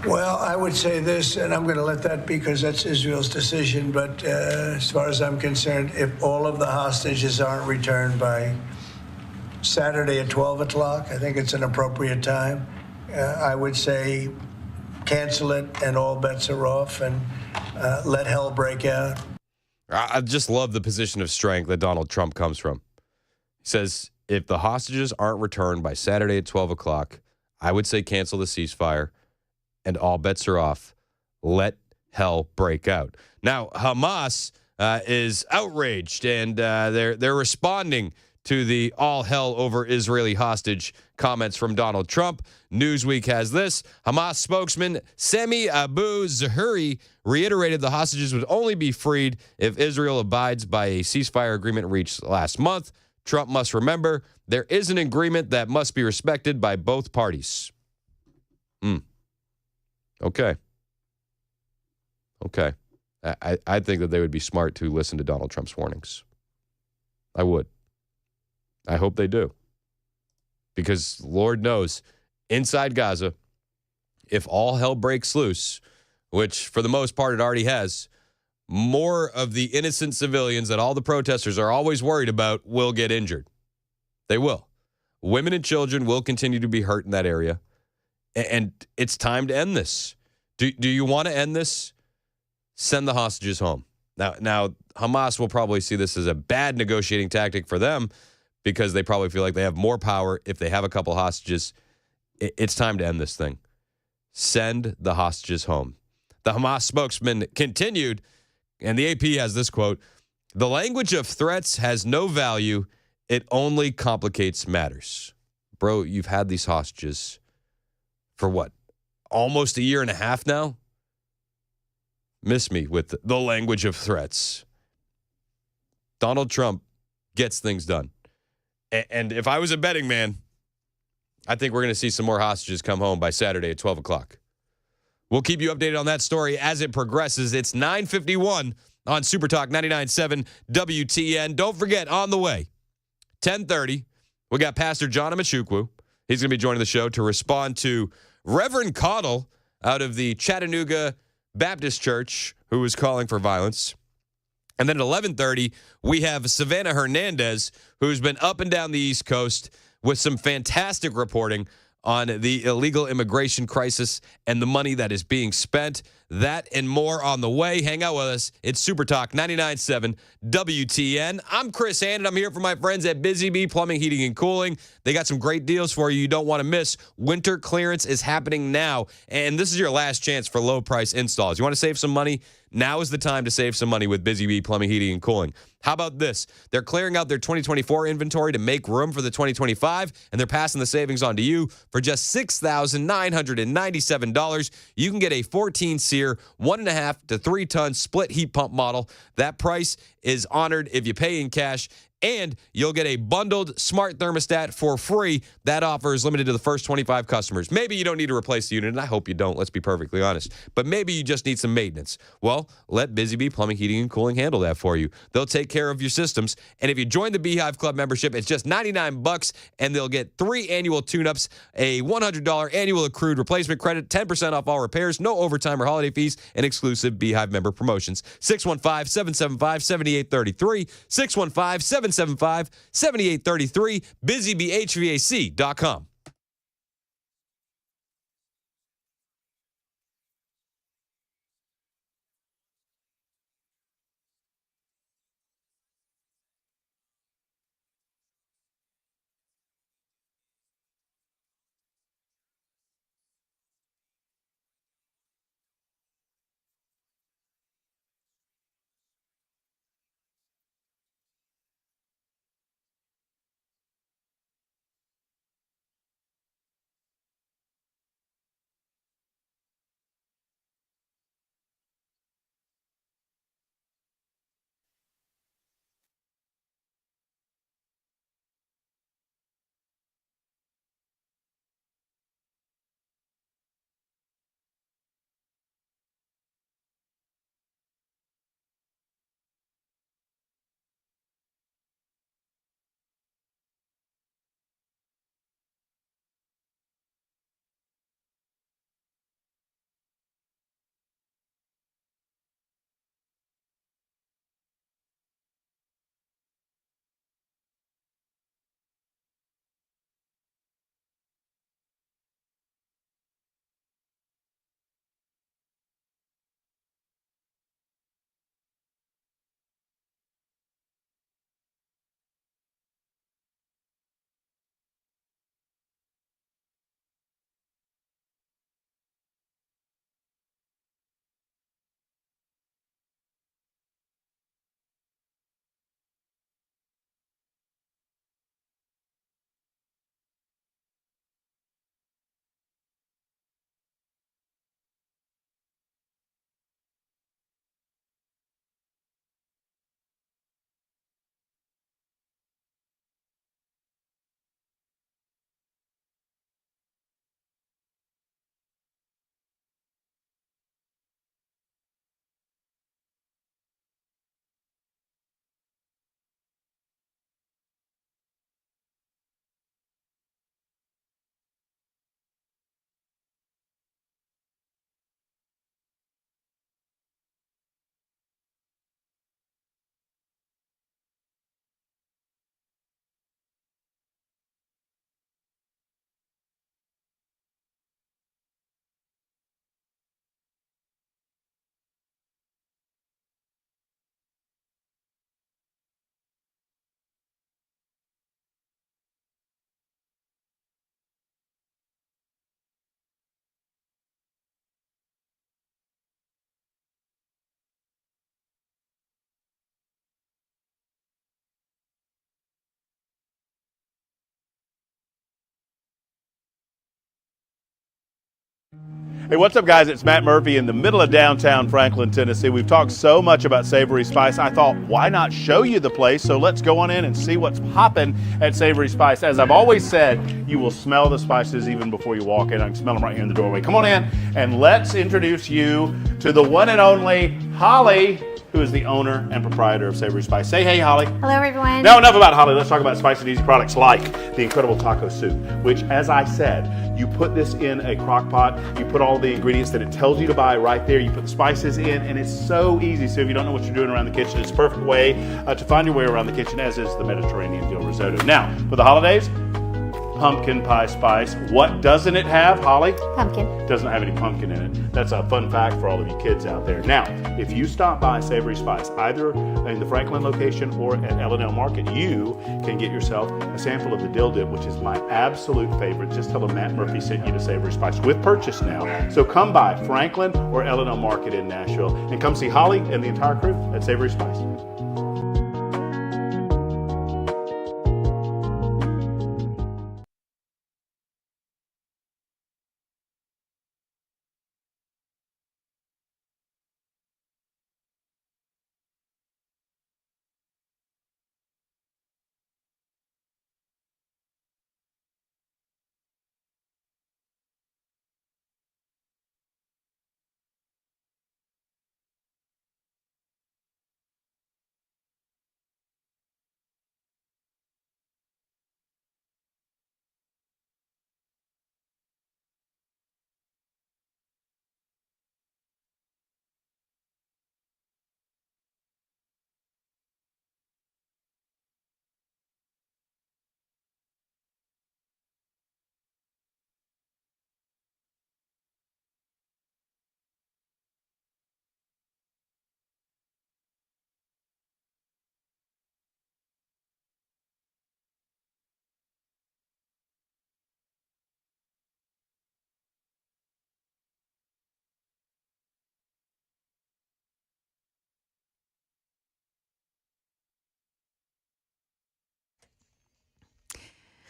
[SPEAKER 6] Well, I would say this, and I'm going to let that because that's Israel's decision, but as far as I'm concerned, if all of the hostages aren't returned by Saturday at 12 o'clock, I think it's an appropriate time. I would say cancel it and all bets are off and let hell break out.
[SPEAKER 1] I just love the position of strength that Donald Trump comes from. He says, if the hostages aren't returned by Saturday at 12 o'clock, I would say cancel the ceasefire and all bets are off. Let hell break out. Now, Hamas is outraged and they're responding to the all hell over Israeli hostage comments from Donald Trump. Newsweek has this. Hamas spokesman Sami Abu Zuhuri reiterated the hostages would only be freed if Israel abides by a ceasefire agreement reached last month. Trump must remember there is an agreement that must be respected by both parties. Okay. I think that they would be smart to listen to Donald Trump's warnings. I would. I hope they do. Because Lord knows, inside Gaza, if all hell breaks loose, which for the most part it already has, more of the innocent civilians that all the protesters are always worried about will get injured. They will. Women and children will continue to be hurt in that area. And it's time to end this. Do you want to end this? Send the hostages home. Now, Hamas will probably see this as a bad negotiating tactic for them, because they probably feel like they have more power if they have a couple hostages. It's time to end this thing. Send the hostages home. The Hamas spokesman continued, and the AP has this quote, "The language of threats has no value. It only complicates matters." Bro, you've had these hostages for what? Almost a year and a half now? Miss me with the language of threats. Donald Trump gets things done. And if I was a betting man, I think we're going to see some more hostages come home by Saturday at 12 o'clock. We'll keep you updated on that story as it progresses. It's 9:51 on Super Talk 99.7 WTN. Don't forget, on the way, 10:30, we got Pastor John Amachukwu. He's going to be joining the show to respond to Reverend Caudill out of the Chattanooga Baptist Church, who is calling for violence. And then at 11:30, we have Savannah Hernandez, who's been up and down the East Coast with some fantastic reporting on the illegal immigration crisis and the money that is being spent. That and more on the way. Hang out with us. It's Super Talk 99.7 WTN. I'm Chris Hand, I'm here for my friends at Busy Bee Plumbing, Heating, and Cooling. They got some great deals for you don't want to miss. Winter clearance is happening now, and this is your last chance for low-price installs. You want to save some money? Now is the time to save some money with Busy Bee Plumbing, Heating, and Cooling. How about this? They're clearing out their 2024 inventory to make room for the 2025, and they're passing the savings on to you for just $6,997. You can get a 14-SEER, 1.5 to 3 ton split heat pump model. That price is honored if you pay in cash, And you'll get a bundled smart thermostat for free. That offer is limited to the first 25 customers. Maybe you don't need to replace the unit, and I hope you don't, let's be perfectly honest. But maybe you just need some maintenance. Well, let Busy Bee Plumbing, Heating, and Cooling handle that for you. They'll take care of your systems. And if you join the Beehive Club membership, it's just $99, and they'll get 3 annual tune-ups, a $100 annual accrued replacement credit, 10% off all repairs, no overtime or holiday fees, and exclusive Beehive member promotions. 615-775-7833, 615-775-7833, busybehvac.com.
[SPEAKER 17] Hey, what's up, guys? It's Matt Murphy in the middle of downtown Franklin, Tennessee. We've talked so much about Savory Spice. I thought, why not show you the place? So let's go on in and see what's popping at Savory Spice. As I've always said, you will smell the spices even before you walk in. I can smell them right here in the doorway. Come on in and let's introduce you to the one and only Holly, who is the owner and proprietor of Savory Spice. Say hey, Holly.
[SPEAKER 18] Hello, everyone.
[SPEAKER 17] Now, enough about Holly. Let's talk about spicy and easy products like the incredible taco soup, which, as I said, you put this in a crock pot, you put all the ingredients that it tells you to buy right there, you put the spices in, and it's so easy. So if you don't know what you're doing around the kitchen, it's a perfect way to find your way around the kitchen, as is the Mediterranean dill risotto. Now, for the holidays, pumpkin pie spice. What doesn't it have, Holly?
[SPEAKER 18] Pumpkin.
[SPEAKER 17] Doesn't have any pumpkin in it. That's a fun fact for all of you kids out there. Now, if you stop by Savory Spice, either in the Franklin location or at Elon Market, you can get yourself a sample of the dill dip, which is my absolute favorite. Just tell them Matt Murphy sent you to Savory Spice with purchase now. So come by Franklin or Elon Market in Nashville and come see Holly and the entire crew at Savory Spice.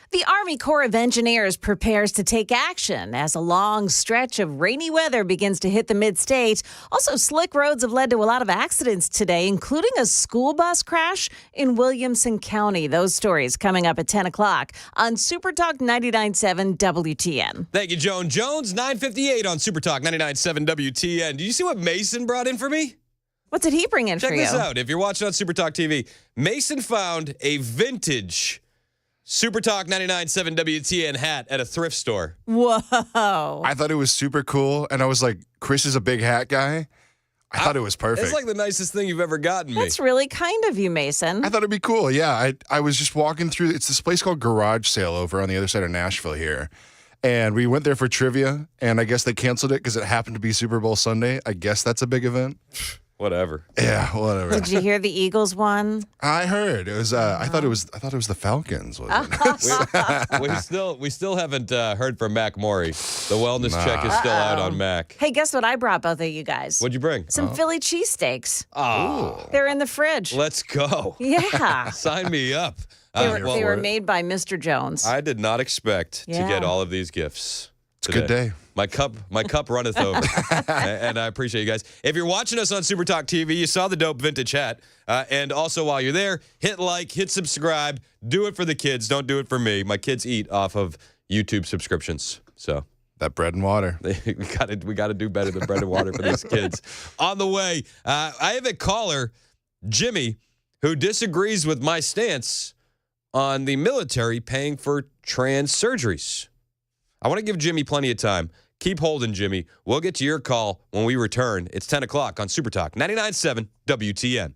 [SPEAKER 3] The Army Corps of Engineers prepares to take action as a long stretch of rainy weather begins to hit the mid-state. Also, slick roads have led to a lot of accidents today, including a school bus crash in Williamson County. Those stories coming up at 10 o'clock on Super Talk 99.7 WTN.
[SPEAKER 1] Thank you, Joan Jones. 9:58 on Super Talk 99.7 WTN. Do you see what Mason brought in for me?
[SPEAKER 3] What did he bring in for you?
[SPEAKER 1] Check this out. If you're watching on Super Talk TV, Mason found a vintage Super Talk 99.7 WTN hat at a thrift store.
[SPEAKER 3] Whoa.
[SPEAKER 12] I thought it was super cool, and I was like, Chris is a big hat guy. I thought it was perfect.
[SPEAKER 1] It's like the nicest thing you've ever gotten me.
[SPEAKER 3] That's really kind of you, Mason.
[SPEAKER 12] I thought it'd be cool. Yeah, I was just walking through. It's this place called Garage Sale over on the other side of Nashville here. And we went there for trivia, and I guess they canceled it because it happened to be Super Bowl Sunday. I guess that's a big event.
[SPEAKER 1] Whatever.
[SPEAKER 12] Yeah, whatever.
[SPEAKER 3] Did you hear the Eagles won?
[SPEAKER 12] I heard it was. I thought it was the Falcons.
[SPEAKER 1] We still haven't heard from Mac Maury. The wellness check is still out on Mac.
[SPEAKER 3] Hey, guess what I brought both of you guys?
[SPEAKER 1] What'd you bring?
[SPEAKER 3] Some Philly cheesesteaks.
[SPEAKER 1] Oh,
[SPEAKER 3] They're in the fridge.
[SPEAKER 1] let's go.
[SPEAKER 3] Yeah.
[SPEAKER 1] Sign me up.
[SPEAKER 3] They were made by Mr. Jones.
[SPEAKER 1] I did not expect to
[SPEAKER 3] Yeah.
[SPEAKER 1] get all of these gifts.
[SPEAKER 12] It's a good day.
[SPEAKER 1] My cup runneth over, and I appreciate you guys. If you're watching us on Super Talk TV, you saw the dope vintage hat, and also while you're there, hit like, hit subscribe. Do it for the kids. Don't do it for me. My kids eat off of YouTube subscriptions, so
[SPEAKER 12] that bread and water.
[SPEAKER 1] we got to do better than bread and water for these kids. On the way, I have a caller, Jimmy, who disagrees with my stance on the military paying for trans surgeries. I want to give Jimmy plenty of time. Keep holding, Jimmy. We'll get to your call when we return. It's 10 o'clock on Super Talk 99.7 WTN.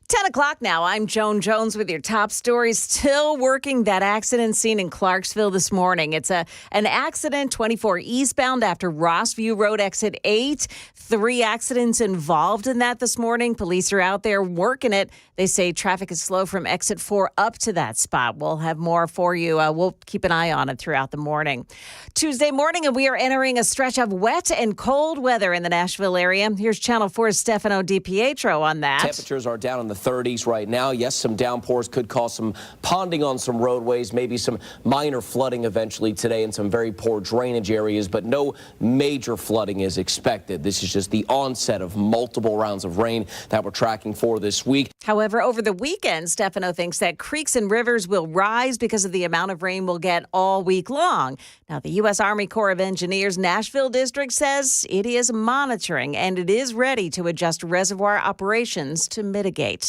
[SPEAKER 3] Ten o'clock now. I'm Joan Jones with your top stories. Still working that accident scene in Clarksville this morning. It's an accident 24 eastbound after Rossview Road exit 8. 3 accidents involved in that this morning. Police are out there working it. They say traffic is slow from exit 4 up to that spot. We'll have more for you. We'll keep an eye on it throughout the morning. Tuesday morning, and we are entering a stretch of wet and cold weather in the Nashville area. Here's Channel 4's Stefano DiPietro on that.
[SPEAKER 18] Temperatures are down in the 30s right now. Yes, some downpours could cause some ponding on some roadways, maybe some minor flooding eventually today in some very poor drainage areas, but no major flooding is expected. This is just the onset of multiple rounds of rain that we're tracking for this week.
[SPEAKER 3] However, over the weekend, Stefano thinks that creeks and rivers will rise because of the amount of rain we'll get all week long. Now, the U.S. Army Corps of Engineers Nashville District says it is monitoring and it is ready to adjust reservoir operations to mitigate.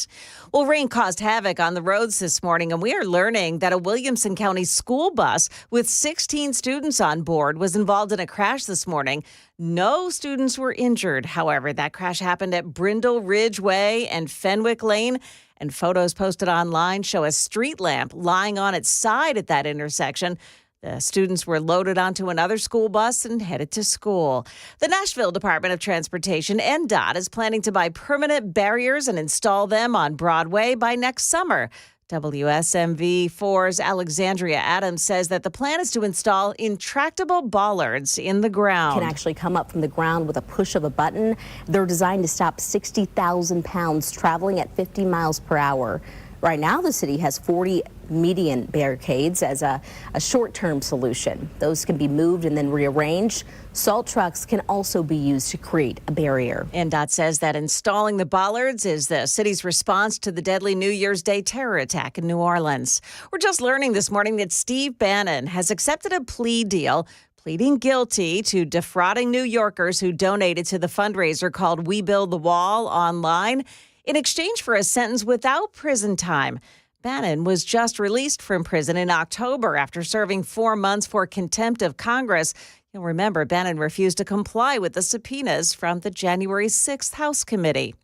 [SPEAKER 3] Well, rain caused havoc on the roads this morning, and we are learning that a Williamson County school bus with 16 students on board was involved in a crash this morning. No students were injured. However, that crash happened at Brindle Ridge Way and Fenwick Lane, and photos posted online show a street lamp lying on its side at that intersection. The students were loaded onto another school bus and headed to school. The Nashville Department of Transportation, NDOT, is planning to buy permanent barriers and install them on Broadway by next summer. WSMV4's Alexandria Adams says that the plan is to install intractable bollards in the ground.
[SPEAKER 19] Can actually come up from the ground with a push of a button. They're designed to stop 60,000 pounds traveling at 50 miles per hour. Right now, the city has 40 median barricades as a short-term solution. Those can be moved and then rearranged. Salt trucks can also be used to create a barrier.
[SPEAKER 3] NDOT says that installing the bollards is the city's response to the deadly New Year's Day terror attack in New Orleans. We're just learning this morning that Steve Bannon has accepted a plea deal, pleading guilty to defrauding New Yorkers who donated to the fundraiser called We Build the Wall online in exchange for a sentence without prison time. Bannon was just released from prison in October after serving 4 months for contempt of Congress. You'll remember Bannon refused to comply with the subpoenas from the January 6th House Committee.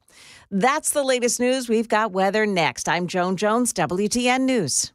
[SPEAKER 3] That's the latest news. We've got weather next. I'm Joan Jones, WTN News.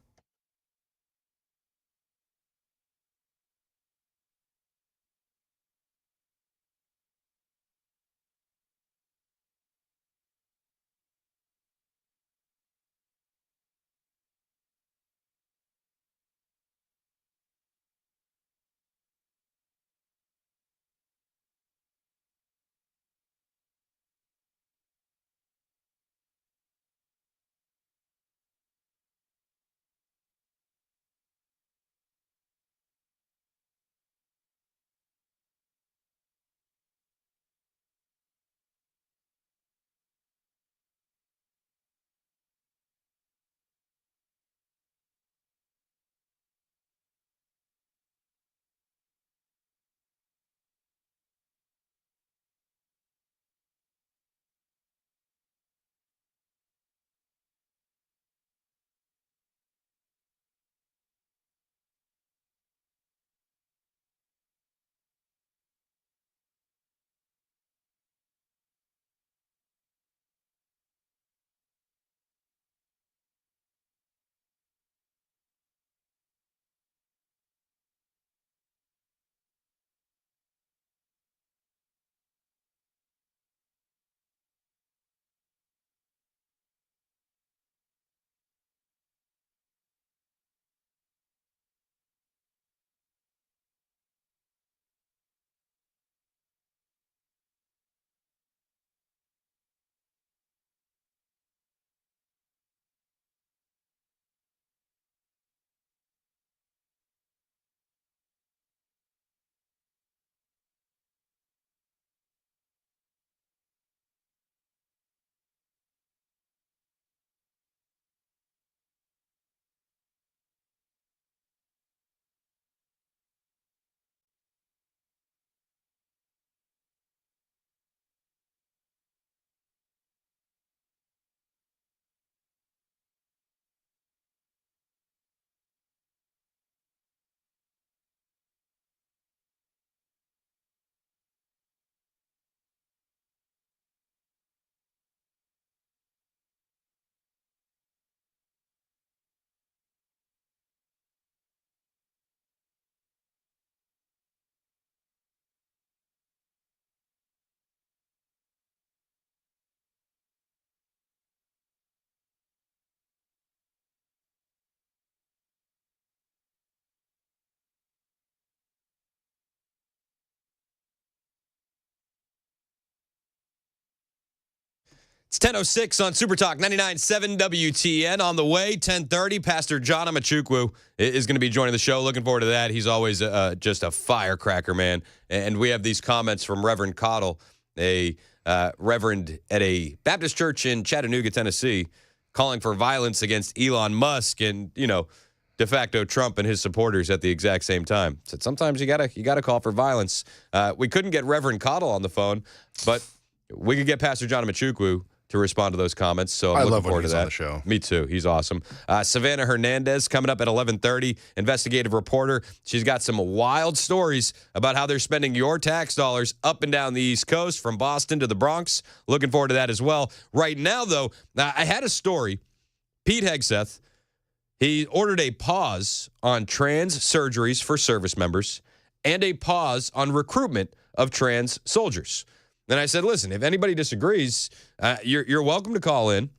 [SPEAKER 1] It's 10:06 on Super Talk 99.7 WTN. On the way, 10:30, Pastor John Amachukwu is going to be joining the show. Looking forward to that. He's always just a firecracker, man. And we have these comments from Reverend Cottle, a reverend at a Baptist church in Chattanooga, Tennessee, calling for violence against Elon Musk and, de facto Trump and his supporters at the exact same time. Said sometimes you gotta call for violence. We couldn't get Reverend Cottle on the phone, but we could get Pastor John Amachukwu to respond to those comments, so I'm looking forward to that.
[SPEAKER 12] On the show.
[SPEAKER 1] Me too. He's awesome. Savannah Hernandez coming up at 11:30, investigative reporter. She's got some wild stories about how they're spending your tax dollars up and down the East Coast, from Boston to the Bronx. Looking forward to that as well. Right now, though, I had a story. Pete Hegseth, he ordered a pause on trans surgeries for service members and a pause on recruitment of trans soldiers. Then I said, listen, if anybody disagrees, you're welcome to call in.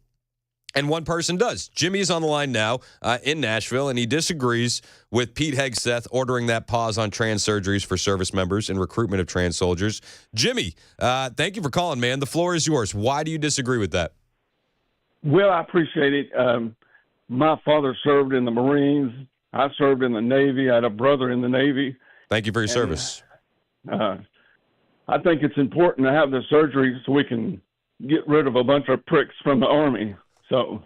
[SPEAKER 1] And one person does. Jimmy is on the line now in Nashville, and he disagrees with Pete Hegseth ordering that pause on trans surgeries for service members and recruitment of trans soldiers. Jimmy, thank you for calling, man. The floor is yours. Why do you disagree with that?
[SPEAKER 20] Well, I appreciate it. My father served in the Marines. I served in the Navy. I had a brother in the Navy.
[SPEAKER 1] Thank you for your service.
[SPEAKER 20] I think it's important to have the surgery so we can get rid of a bunch of pricks from the Army. So,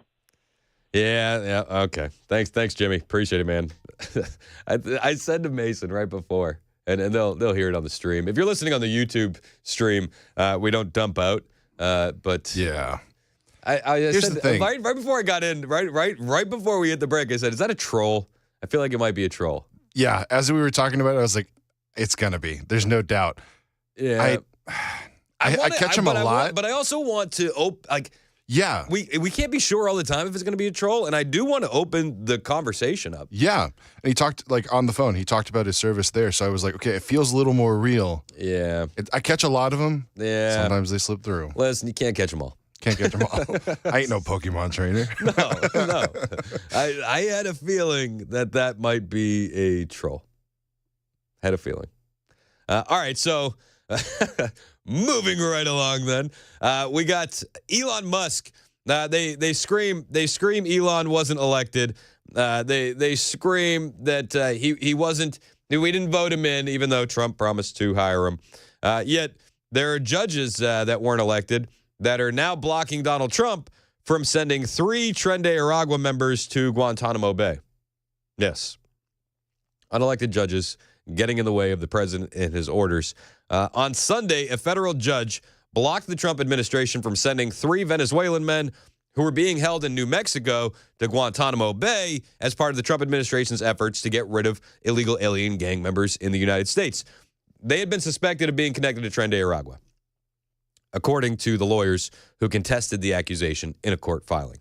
[SPEAKER 1] yeah, okay. Thanks, Jimmy. Appreciate it, man. I said to Mason right before, and they'll hear it on the stream. If you're listening on the YouTube stream, we don't dump out, but
[SPEAKER 12] yeah.
[SPEAKER 1] I
[SPEAKER 12] Here's
[SPEAKER 1] said
[SPEAKER 12] the thing.
[SPEAKER 1] right before I got in, right before we hit the break, I said, "Is that a troll?" I feel like it might be a troll.
[SPEAKER 12] Yeah, as we were talking about it, I was like, "It's gonna be. There's no doubt."
[SPEAKER 1] Yeah,
[SPEAKER 12] I catch them a lot,
[SPEAKER 1] but I also want to
[SPEAKER 12] yeah,
[SPEAKER 1] we can't be sure all the time if it's going to be a troll, and I do want to open the conversation up.
[SPEAKER 12] Yeah, and he talked on the phone. He talked about his service there, so I was like, okay, it feels a little more real.
[SPEAKER 1] Yeah,
[SPEAKER 12] I catch a lot of them.
[SPEAKER 1] Yeah,
[SPEAKER 12] sometimes they slip through.
[SPEAKER 1] Listen, you can't catch them all.
[SPEAKER 12] Can't catch them all. I ain't no Pokemon trainer.
[SPEAKER 1] No. I had a feeling that might be a troll. Had a feeling. All right, so moving right along then. We got Elon Musk. They scream Elon wasn't elected. They scream that he wasn't, we didn't vote him in, even though Trump promised to hire him. Yet there are judges that weren't elected that are now blocking Donald Trump from sending 3 Tren Aragua members to Guantanamo Bay. Yes. Unelected judges getting in the way of the president and his orders. On Sunday, a federal judge blocked the Trump administration from sending 3 Venezuelan men who were being held in New Mexico to Guantanamo Bay as part of the Trump administration's efforts to get rid of illegal alien gang members in the United States. They had been suspected of being connected to Tren Aragua, according to the lawyers who contested the accusation in a court filing.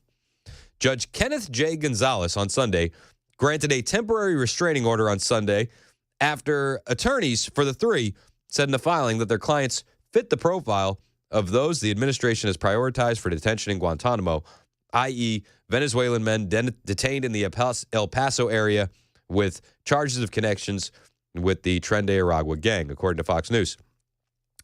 [SPEAKER 1] Judge Kenneth J. Gonzalez on Sunday granted a temporary restraining order on Sunday after attorneys for the 3 said in the filing that their clients fit the profile of those the administration has prioritized for detention in Guantanamo, i.e., Venezuelan men detained in the El Paso area with charges of connections with the Tren Aragua gang, according to Fox News.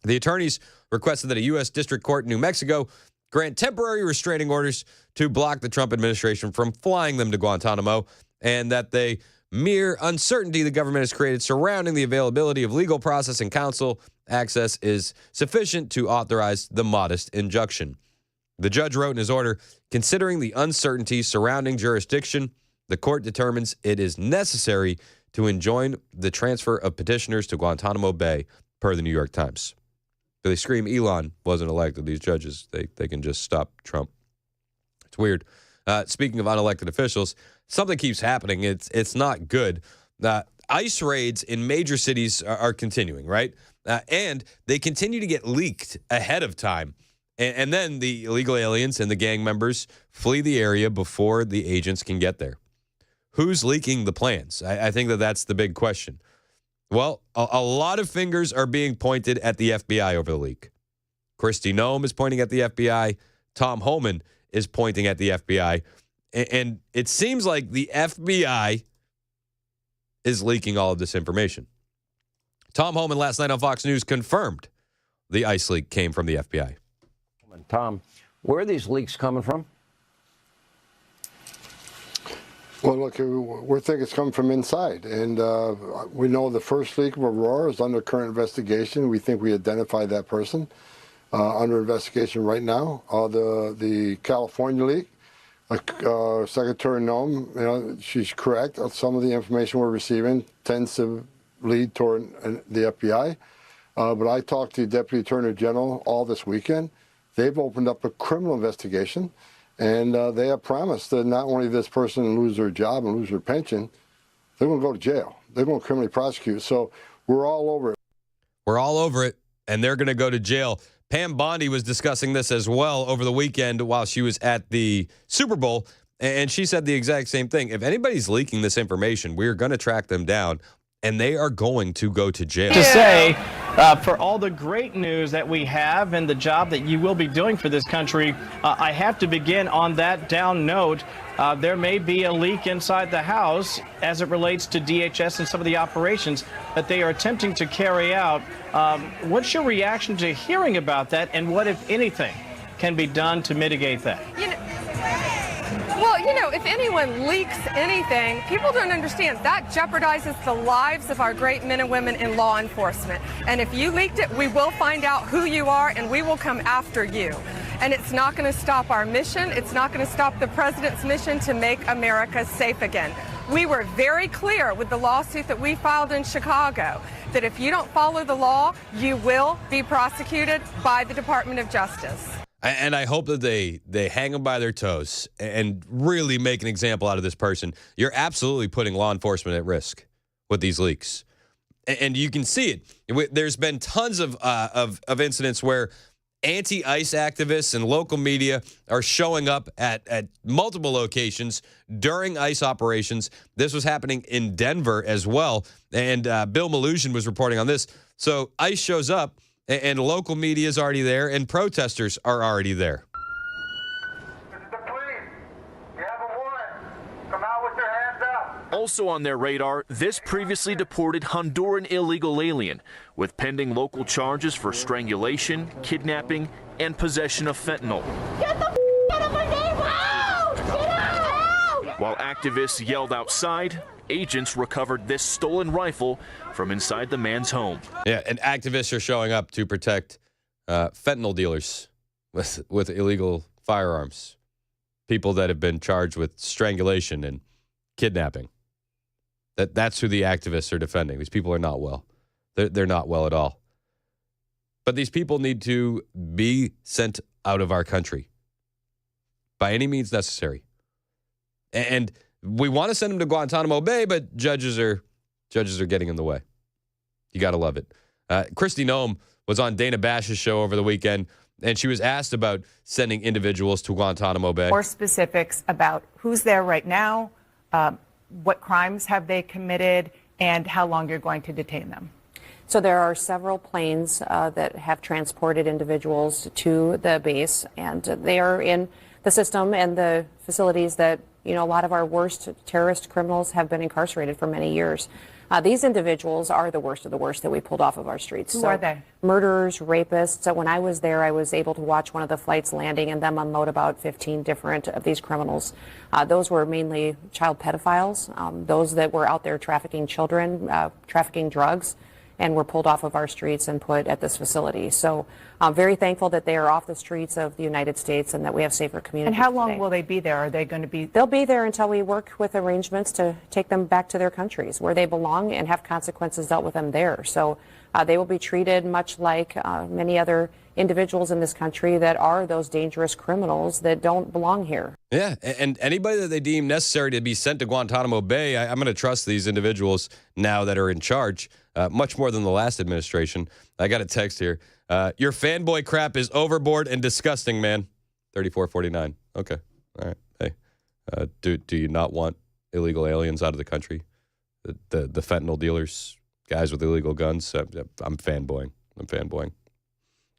[SPEAKER 1] The attorneys requested that a U.S. District Court in New Mexico grant temporary restraining orders to block the Trump administration from flying them to Guantanamo, and that the mere uncertainty the government has created surrounding the availability of legal process and counsel access is sufficient to authorize the modest injunction. The judge wrote in his order, considering the uncertainty surrounding jurisdiction, the court determines it is necessary to enjoin the transfer of petitioners to Guantanamo Bay, per the New York Times. So they scream Elon wasn't elected. These judges, they can just stop Trump. It's weird. Speaking of unelected officials, something keeps happening. It's not good. ICE raids in major cities are continuing, right? And they continue to get leaked ahead of time. And then the illegal aliens and the gang members flee the area before the agents can get there. Who's leaking the plans? I think that's the big question. Well, a lot of fingers are being pointed at the FBI over the leak. Kristi Noem is pointing at the FBI. Tom Homan is pointing at the FBI. And it seems like the FBI is leaking all of this information. Tom Homan last night on Fox News confirmed the ICE leak came from the FBI.
[SPEAKER 21] Tom, Where are these leaks coming from?
[SPEAKER 22] Well, look, we think it's coming from inside, and we know the first leak of Aurora is under current investigation. We think we identified that person under investigation right now. The California leak, Secretary Noem, she's correct. Some of the information we're receiving tends to lead toward the FBI. But I talked to the Deputy Attorney General all this weekend. They've opened up a criminal investigation. And they have promised that not only this person lose their job and lose their pension, they're going to go to jail. They're going to criminally prosecute. So we're all over it.
[SPEAKER 1] We're all over it, and they're going to go to jail. Pam Bondi was discussing this as well over the weekend while she was at the Super Bowl, and she said the exact same thing. If anybody's leaking this information, we're going to track them down, and they are going to go to jail.
[SPEAKER 23] To say, for all the great news that we have and the job that you will be doing for this country, I have to begin on that down note. There may be a leak inside the House as it relates to DHS and some of the operations that they are attempting to carry out. What's your reaction to hearing about that, and what, if anything, can be done to mitigate that?
[SPEAKER 24] Well, if anyone leaks anything, people don't understand that jeopardizes the lives of our great men and women in law enforcement. And if you leaked it, we will find out who you are and we will come after you. And it's not going to stop our mission. It's not going to stop the president's mission to make America safe again. We were very clear with the lawsuit that we filed in Chicago that if you don't follow the law, you will be prosecuted by the Department of Justice.
[SPEAKER 1] And I hope that they hang them by their toes and really make an example out of this person. You're absolutely putting law enforcement at risk with these leaks. And you can see it. There's been tons of incidents where anti-ICE activists and local media are showing up at multiple locations during ICE operations. This was happening in Denver as well. And Bill Malusian was reporting on this. So ICE shows up, and local media is already there, and protesters are already there.
[SPEAKER 25] Also on their radar, this previously deported Honduran illegal alien with pending local charges for strangulation, kidnapping, and possession of fentanyl.
[SPEAKER 26] Get the out of my neighborhood! Get out!
[SPEAKER 25] While activists yelled outside, agents recovered this stolen rifle from inside the man's home.
[SPEAKER 1] Yeah, and activists are showing up to protect fentanyl dealers with illegal firearms, people that have been charged with strangulation and kidnapping. That's who the activists are defending. These people are not well. They're not well at all. But these people need to be sent out of our country by any means necessary. And we want to send them to Guantanamo Bay, but judges are getting in the way. You got to love it. Kristi Noem was on Dana Bash's show over the weekend, and she was asked about sending individuals to Guantanamo Bay.
[SPEAKER 27] More specifics about who's there right now, what crimes have they committed, and how long you're going to detain them.
[SPEAKER 28] So there are several planes that have transported individuals to the base, and they are in the system and the facilities that, a lot of our worst terrorist criminals have been incarcerated for many years. These individuals are the worst of the worst that we pulled off of our streets.
[SPEAKER 27] Who are they?
[SPEAKER 28] Murderers, rapists. So when I was there, I was able to watch one of the flights landing and them unload about 15 different of these criminals. Those were mainly child pedophiles, those that were out there trafficking children, trafficking drugs, and were pulled off of our streets and put at this facility. So I'm very thankful that they are off the streets of the United States and that we have safer communities.
[SPEAKER 27] And how long
[SPEAKER 28] today.
[SPEAKER 27] will they be there? Are they going to be?
[SPEAKER 28] They'll be there until we work with arrangements to take them back to their countries where they belong and have consequences dealt with them there. So they will be treated much like many other individuals in this country that are those dangerous criminals that don't belong here.
[SPEAKER 1] Yeah, and anybody that they deem necessary to be sent to Guantanamo Bay, I'm going to trust these individuals now that are in charge, much more than the last administration. I got a text here. Your fanboy crap is overboard and disgusting, man. 3449. Okay. All right. Hey, do you not want illegal aliens out of the country? The fentanyl dealers, guys with illegal guns? I'm fanboying.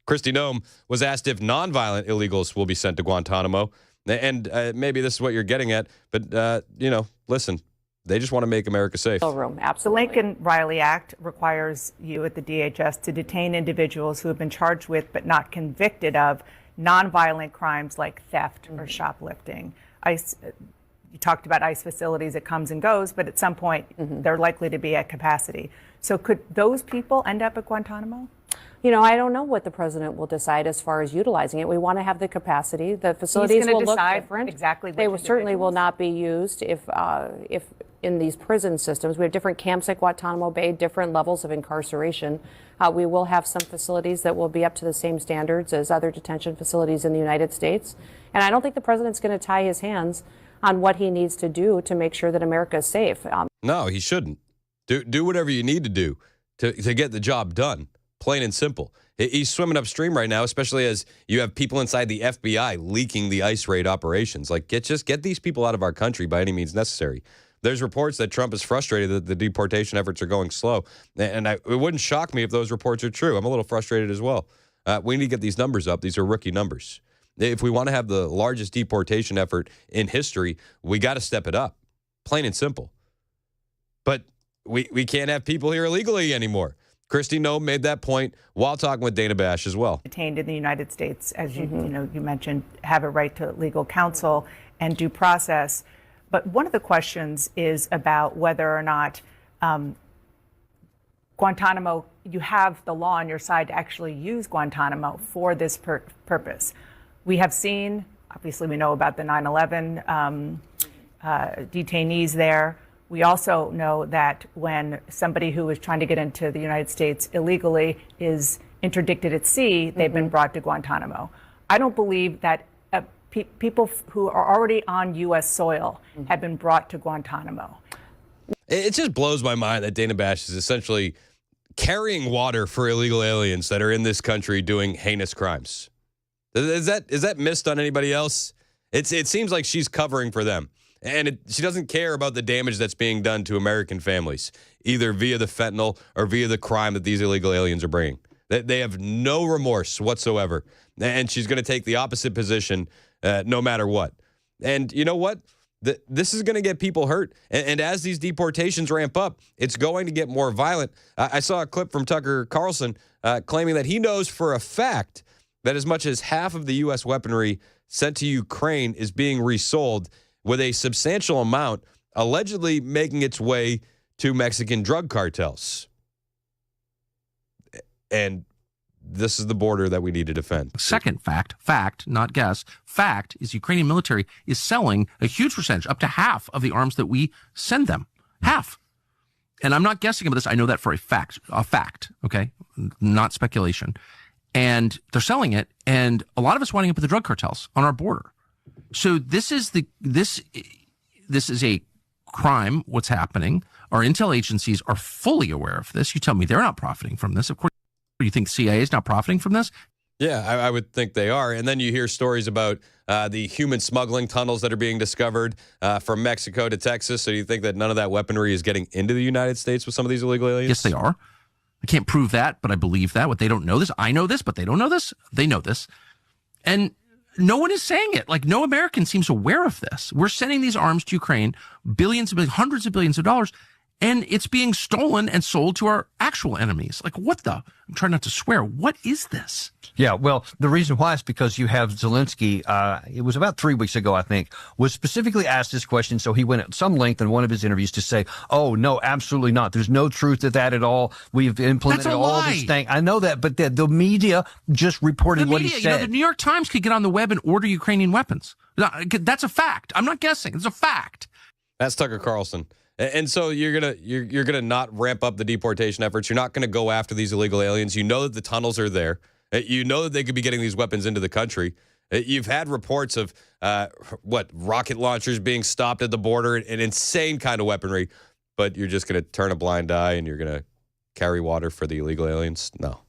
[SPEAKER 1] Kristi Noem was asked if nonviolent illegals will be sent to Guantanamo. And maybe this is what you're getting at, but, listen, they just want to make America safe.
[SPEAKER 28] Room,
[SPEAKER 27] The
[SPEAKER 28] absolutely.
[SPEAKER 27] Lincoln-Riley Act requires you at the DHS to detain individuals who have been charged with but not convicted of nonviolent crimes like theft or shoplifting. You talked about ICE facilities, it comes and goes, but at some point they're likely to be at capacity. So could those people end up at Guantanamo?
[SPEAKER 28] You know, I don't know what the president will decide as far as utilizing it. We want to have the capacity. The facilities will look different.
[SPEAKER 27] Exactly.
[SPEAKER 28] They certainly will not be used if in these prison systems. We have different camps at Guantanamo Bay, different levels of incarceration. We will have some facilities that will be up to the same standards as other detention facilities in the United States. And I don't think the president's going to tie his hands on what he needs to do to make sure that America is safe.
[SPEAKER 1] No, he shouldn't. Do whatever you need to do to get the job done. Plain and simple. He's swimming upstream right now, especially as you have people inside the FBI leaking the ICE raid operations. Like, just get these people out of our country by any means necessary. There's reports that Trump is frustrated that the deportation efforts are going slow. And it wouldn't shock me if those reports are true. I'm a little frustrated as well. We need to get these numbers up. These are rookie numbers. If we want to have the largest deportation effort in history, we got to step it up. Plain and simple. But we can't have people here illegally anymore. Kristi Noem made that point while talking with Dana Bash as well.
[SPEAKER 27] Detained in the United States, as you mentioned, have a right to legal counsel and due process. But one of the questions is about whether or not Guantanamo, you have the law on your side to actually use Guantanamo for this purpose. We have seen, obviously we know about the 9/11 detainees there. We also know that when somebody who is trying to get into the United States illegally is interdicted at sea, they've been brought to Guantanamo. I don't believe that people who are already on U.S. soil have been brought to Guantanamo.
[SPEAKER 1] It just blows my mind that Dana Bash is essentially carrying water for illegal aliens that are in this country doing heinous crimes. Is that missed on anybody else? It seems like she's covering for them. And she doesn't care about the damage that's being done to American families, either via the fentanyl or via the crime that these illegal aliens are bringing. They have no remorse whatsoever. And she's going to take the opposite position no matter what. And you know what? This is going to get people hurt. And as these deportations ramp up, it's going to get more violent. I saw a clip from Tucker Carlson claiming that he knows for a fact that as much as half of the U.S. weaponry sent to Ukraine is being resold, with a substantial amount allegedly making its way to Mexican drug cartels. And this is the border that we need to defend.
[SPEAKER 2] Second fact, not guess, fact is Ukrainian military is selling a huge percentage, up to half of the arms that we send them. Half. And I'm not guessing about this. I know that for a fact, okay? Not speculation. And they're selling it, and a lot of it's winding up with the drug cartels on our border. So this is a crime, what's happening. Our intel agencies are fully aware of this. You tell me they're not profiting from this. Of course, you think CIA is not profiting from this?
[SPEAKER 1] Yeah, I would think they are. And then you hear stories about the human smuggling tunnels that are being discovered from Mexico to Texas. So you think that none of that weaponry is getting into the United States with some of these illegal aliens?
[SPEAKER 2] Yes, they are. I can't prove that, but I believe that. What they don't know this. I know this, but they don't know this. They know this. And no one is saying it. Like, no American seems aware of this. We're sending these arms to Ukraine, hundreds of billions of dollars, and it's being stolen and sold to our actual enemies. Like, what the? I'm trying not to swear. What is this?
[SPEAKER 4] Yeah, well, the reason why is because you have Zelensky, it was about 3 weeks ago, I think, was specifically asked this question. So he went at some length in one of his interviews to say, oh, no, absolutely not. There's no truth to that at all. We've implemented all this thing. I know that, but the media just reported what he said.
[SPEAKER 2] You know, the New York Times could get on the web and order Ukrainian weapons. That's a fact. I'm not guessing. It's a fact.
[SPEAKER 1] That's Tucker Carlson. And so you're gonna not ramp up the deportation efforts. You're not gonna go after these illegal aliens. You know that the tunnels are there. You know that they could be getting these weapons into the country. You've had reports of rocket launchers being stopped at the border, an insane kind of weaponry. But you're just gonna turn a blind eye and you're gonna carry water for the illegal aliens? No.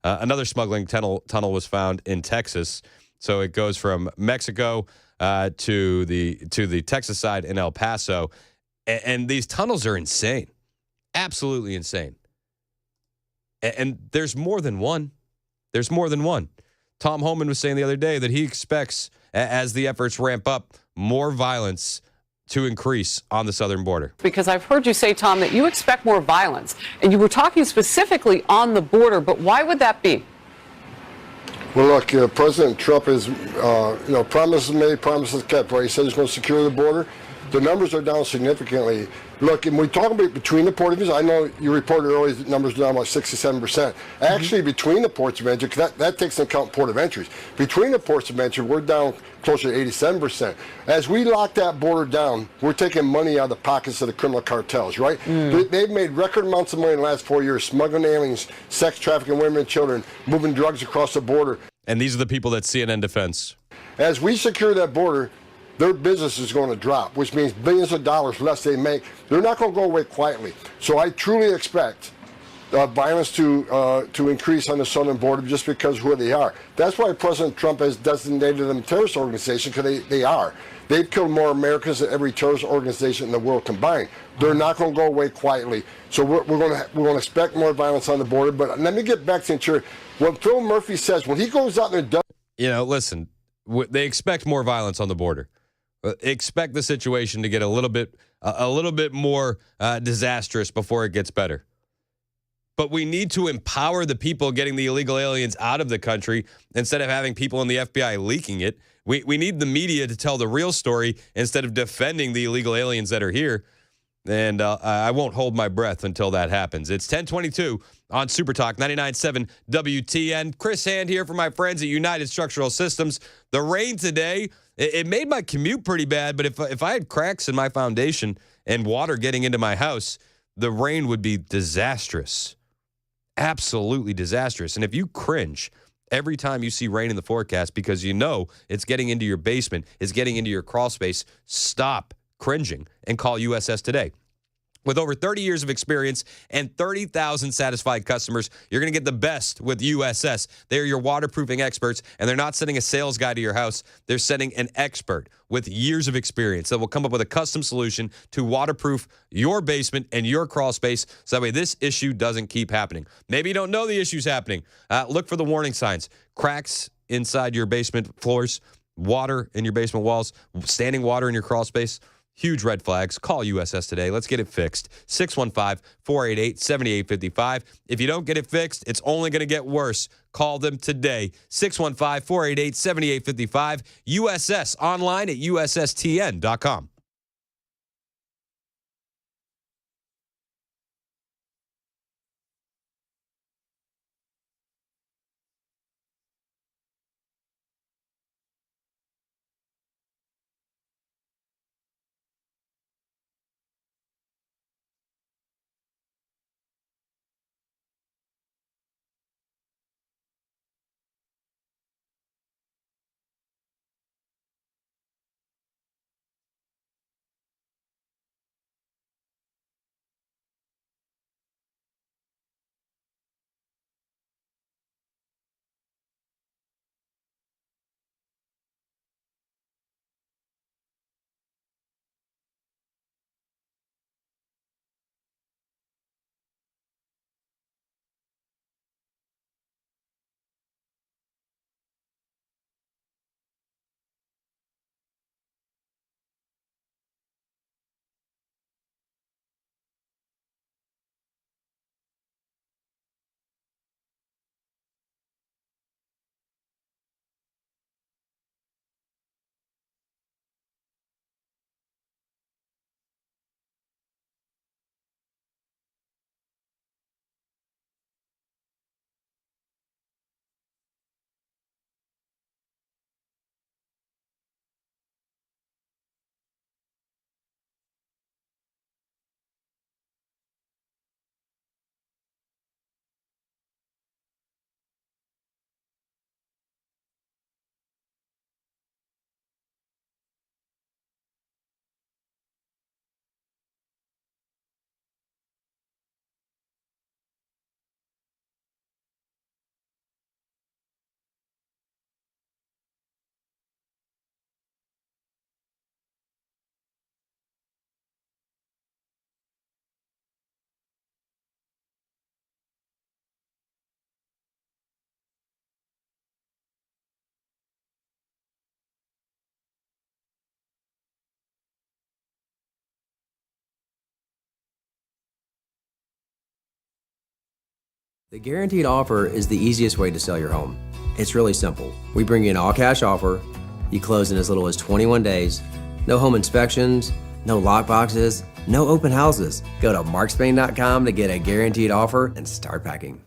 [SPEAKER 1] Another smuggling tunnel was found in Texas. So it goes from Mexico to the Texas side in El Paso. And these tunnels are insane, absolutely insane. And there's more than one. Tom Homan was saying the other day that he expects, as the efforts ramp up, more violence to increase on the southern border.
[SPEAKER 5] Because I've heard you say, Tom, that you expect more violence. And you were talking specifically on the border, but why would that be?
[SPEAKER 22] Well, look, President Trump is, promises made, promises kept, right? He said he's going to secure the border. The numbers are down significantly. Look, and we talk about between the port of entry, I know you reported earlier that numbers are down about 67%. Actually, between the ports of entry, because that takes into account port of entries. Between the ports of entry, we're down closer to 87%. As we lock that border down, we're taking money out of the pockets of the criminal cartels, right? They've made record amounts of money in the last 4 years, smuggling aliens, sex trafficking women and children, moving drugs across the border.
[SPEAKER 1] And these are the people that CNN defends.
[SPEAKER 22] As we secure that border, their business is going to drop, which means billions of dollars less they make. They're not going to go away quietly. So I truly expect violence to increase on the southern border just because of who they are. That's why President Trump has designated them a terrorist organization, because they are. They've killed more Americans than every terrorist organization in the world combined. They're not going to go away quietly. So we're going to expect more violence on the border. But let me get back to the interior. What Phil Murphy says, when he goes out there and does...
[SPEAKER 1] Listen, they expect more violence on the border. Expect the situation to get a little bit more disastrous before it gets better. But we need to empower the people getting the illegal aliens out of the country instead of having people in the FBI leaking it. We need the media to tell the real story instead of defending the illegal aliens that are here. And I won't hold my breath until that happens. It's 10:22 on Super Talk 99.7 WTN. Chris Hand here for my friends at United Structural Systems. The rain today, it made my commute pretty bad, but if I had cracks in my foundation and water getting into my house, the rain would be disastrous. Absolutely disastrous. And if you cringe every time you see rain in the forecast because you know it's getting into your basement, it's getting into your crawl space, stop cringing and call USS today. With over 30 years of experience and 30,000 satisfied customers, you're going to get the best with USS. They're your waterproofing experts, and they're not sending a sales guy to your house. They're sending an expert with years of experience that will come up with a custom solution to waterproof your basement and your crawl space so that way this issue doesn't keep happening. Maybe you don't know the issue's happening. Look for the warning signs. Cracks inside your basement floors, water in your basement walls, standing water in your crawl space. Huge red flags. Call USS today. Let's get it fixed. 615-488-7855. If you don't get it fixed, it's only going to get worse. Call them today. 615-488-7855. USS online at USSTN.com.
[SPEAKER 7] The guaranteed offer is the easiest way to sell your home. It's really simple. We bring you an all-cash offer. You close in as little as 21 days. No home inspections, no lock boxes, no open houses. Go to markspain.com to get a guaranteed offer and start packing.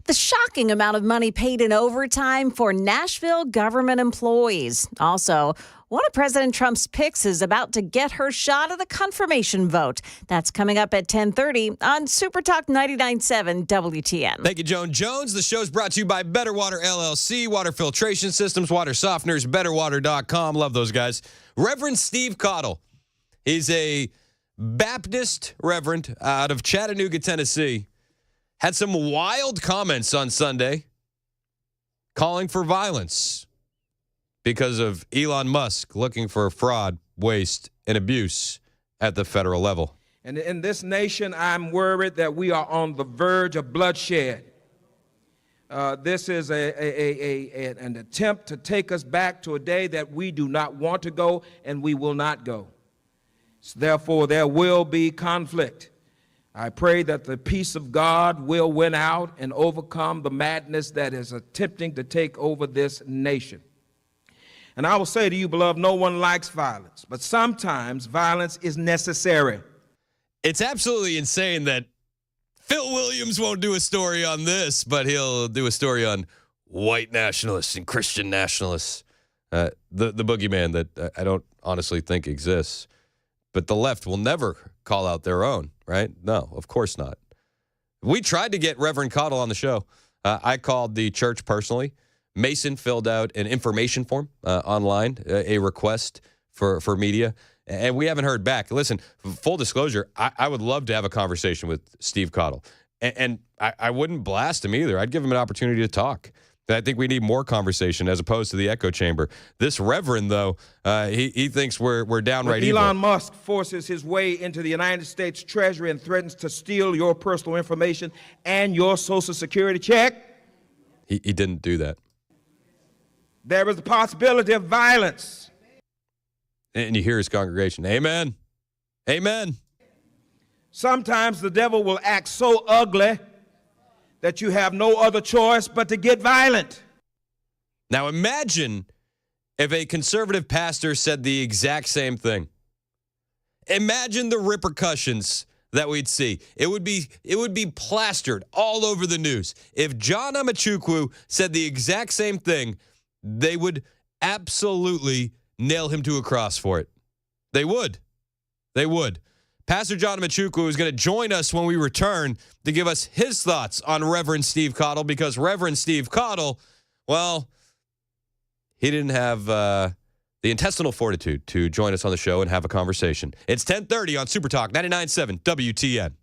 [SPEAKER 3] The shocking amount of money paid in overtime for Nashville government employees. Also, one of President Trump's picks is about to get her shot at the confirmation vote. That's coming up at 10:30 on Super Talk 99.7 WTN.
[SPEAKER 1] Thank you, Joan Jones. The show's brought to you by Better Water LLC, water filtration systems, water softeners, betterwater.com. Love those guys. Reverend Steve Cottle. He's a Baptist reverend out of Chattanooga, Tennessee. Had some wild comments on Sunday calling for violence because of Elon Musk looking for fraud, waste, and abuse at the federal level.
[SPEAKER 8] And in this nation, I'm worried that we are on the verge of bloodshed. This is an attempt to take us back to a day that we do not want to go and we will not go. So therefore, there will be conflict. I pray that the peace of God will win out and overcome the madness that is attempting to take over this nation. And I will say to you, beloved, no one likes violence, but sometimes violence is necessary.
[SPEAKER 1] It's absolutely insane that Phil Williams won't do a story on this, but he'll do a story on white nationalists and Christian nationalists, the boogeyman that I don't honestly think exists. But the left will never call out their own, right? No, of course not. We tried to get Reverend Cottle on the show. I called the church personally. Mason filled out an information form online, a request for media, and we haven't heard back. Listen, full disclosure, I would love to have a conversation with Steve Cottle, and I wouldn't blast him either. I'd give him an opportunity to talk. I think we need more conversation as opposed to the echo chamber. This reverend, though, he thinks we're downright evil.
[SPEAKER 8] Elon Musk forces his way into the United States Treasury and threatens to steal your personal information and your Social Security check.
[SPEAKER 1] He didn't do that.
[SPEAKER 8] There is a possibility of violence.
[SPEAKER 1] And you hear his congregation, amen, amen.
[SPEAKER 8] Sometimes the devil will act so ugly that you have no other choice but to get violent.
[SPEAKER 1] Now imagine if a conservative pastor said the exact same thing. Imagine the repercussions that we'd see. It would be plastered all over the news. If John Amachukwu said the exact same thing, they would absolutely nail him to a cross for it. They would. They would. Pastor John Amachukwu is going to join us when we return to give us his thoughts on Reverend Steve Cottle, because Reverend Steve Cottle, well, he didn't have the intestinal fortitude to join us on the show and have a conversation. It's 10:30 on Super Talk 99.7 WTN.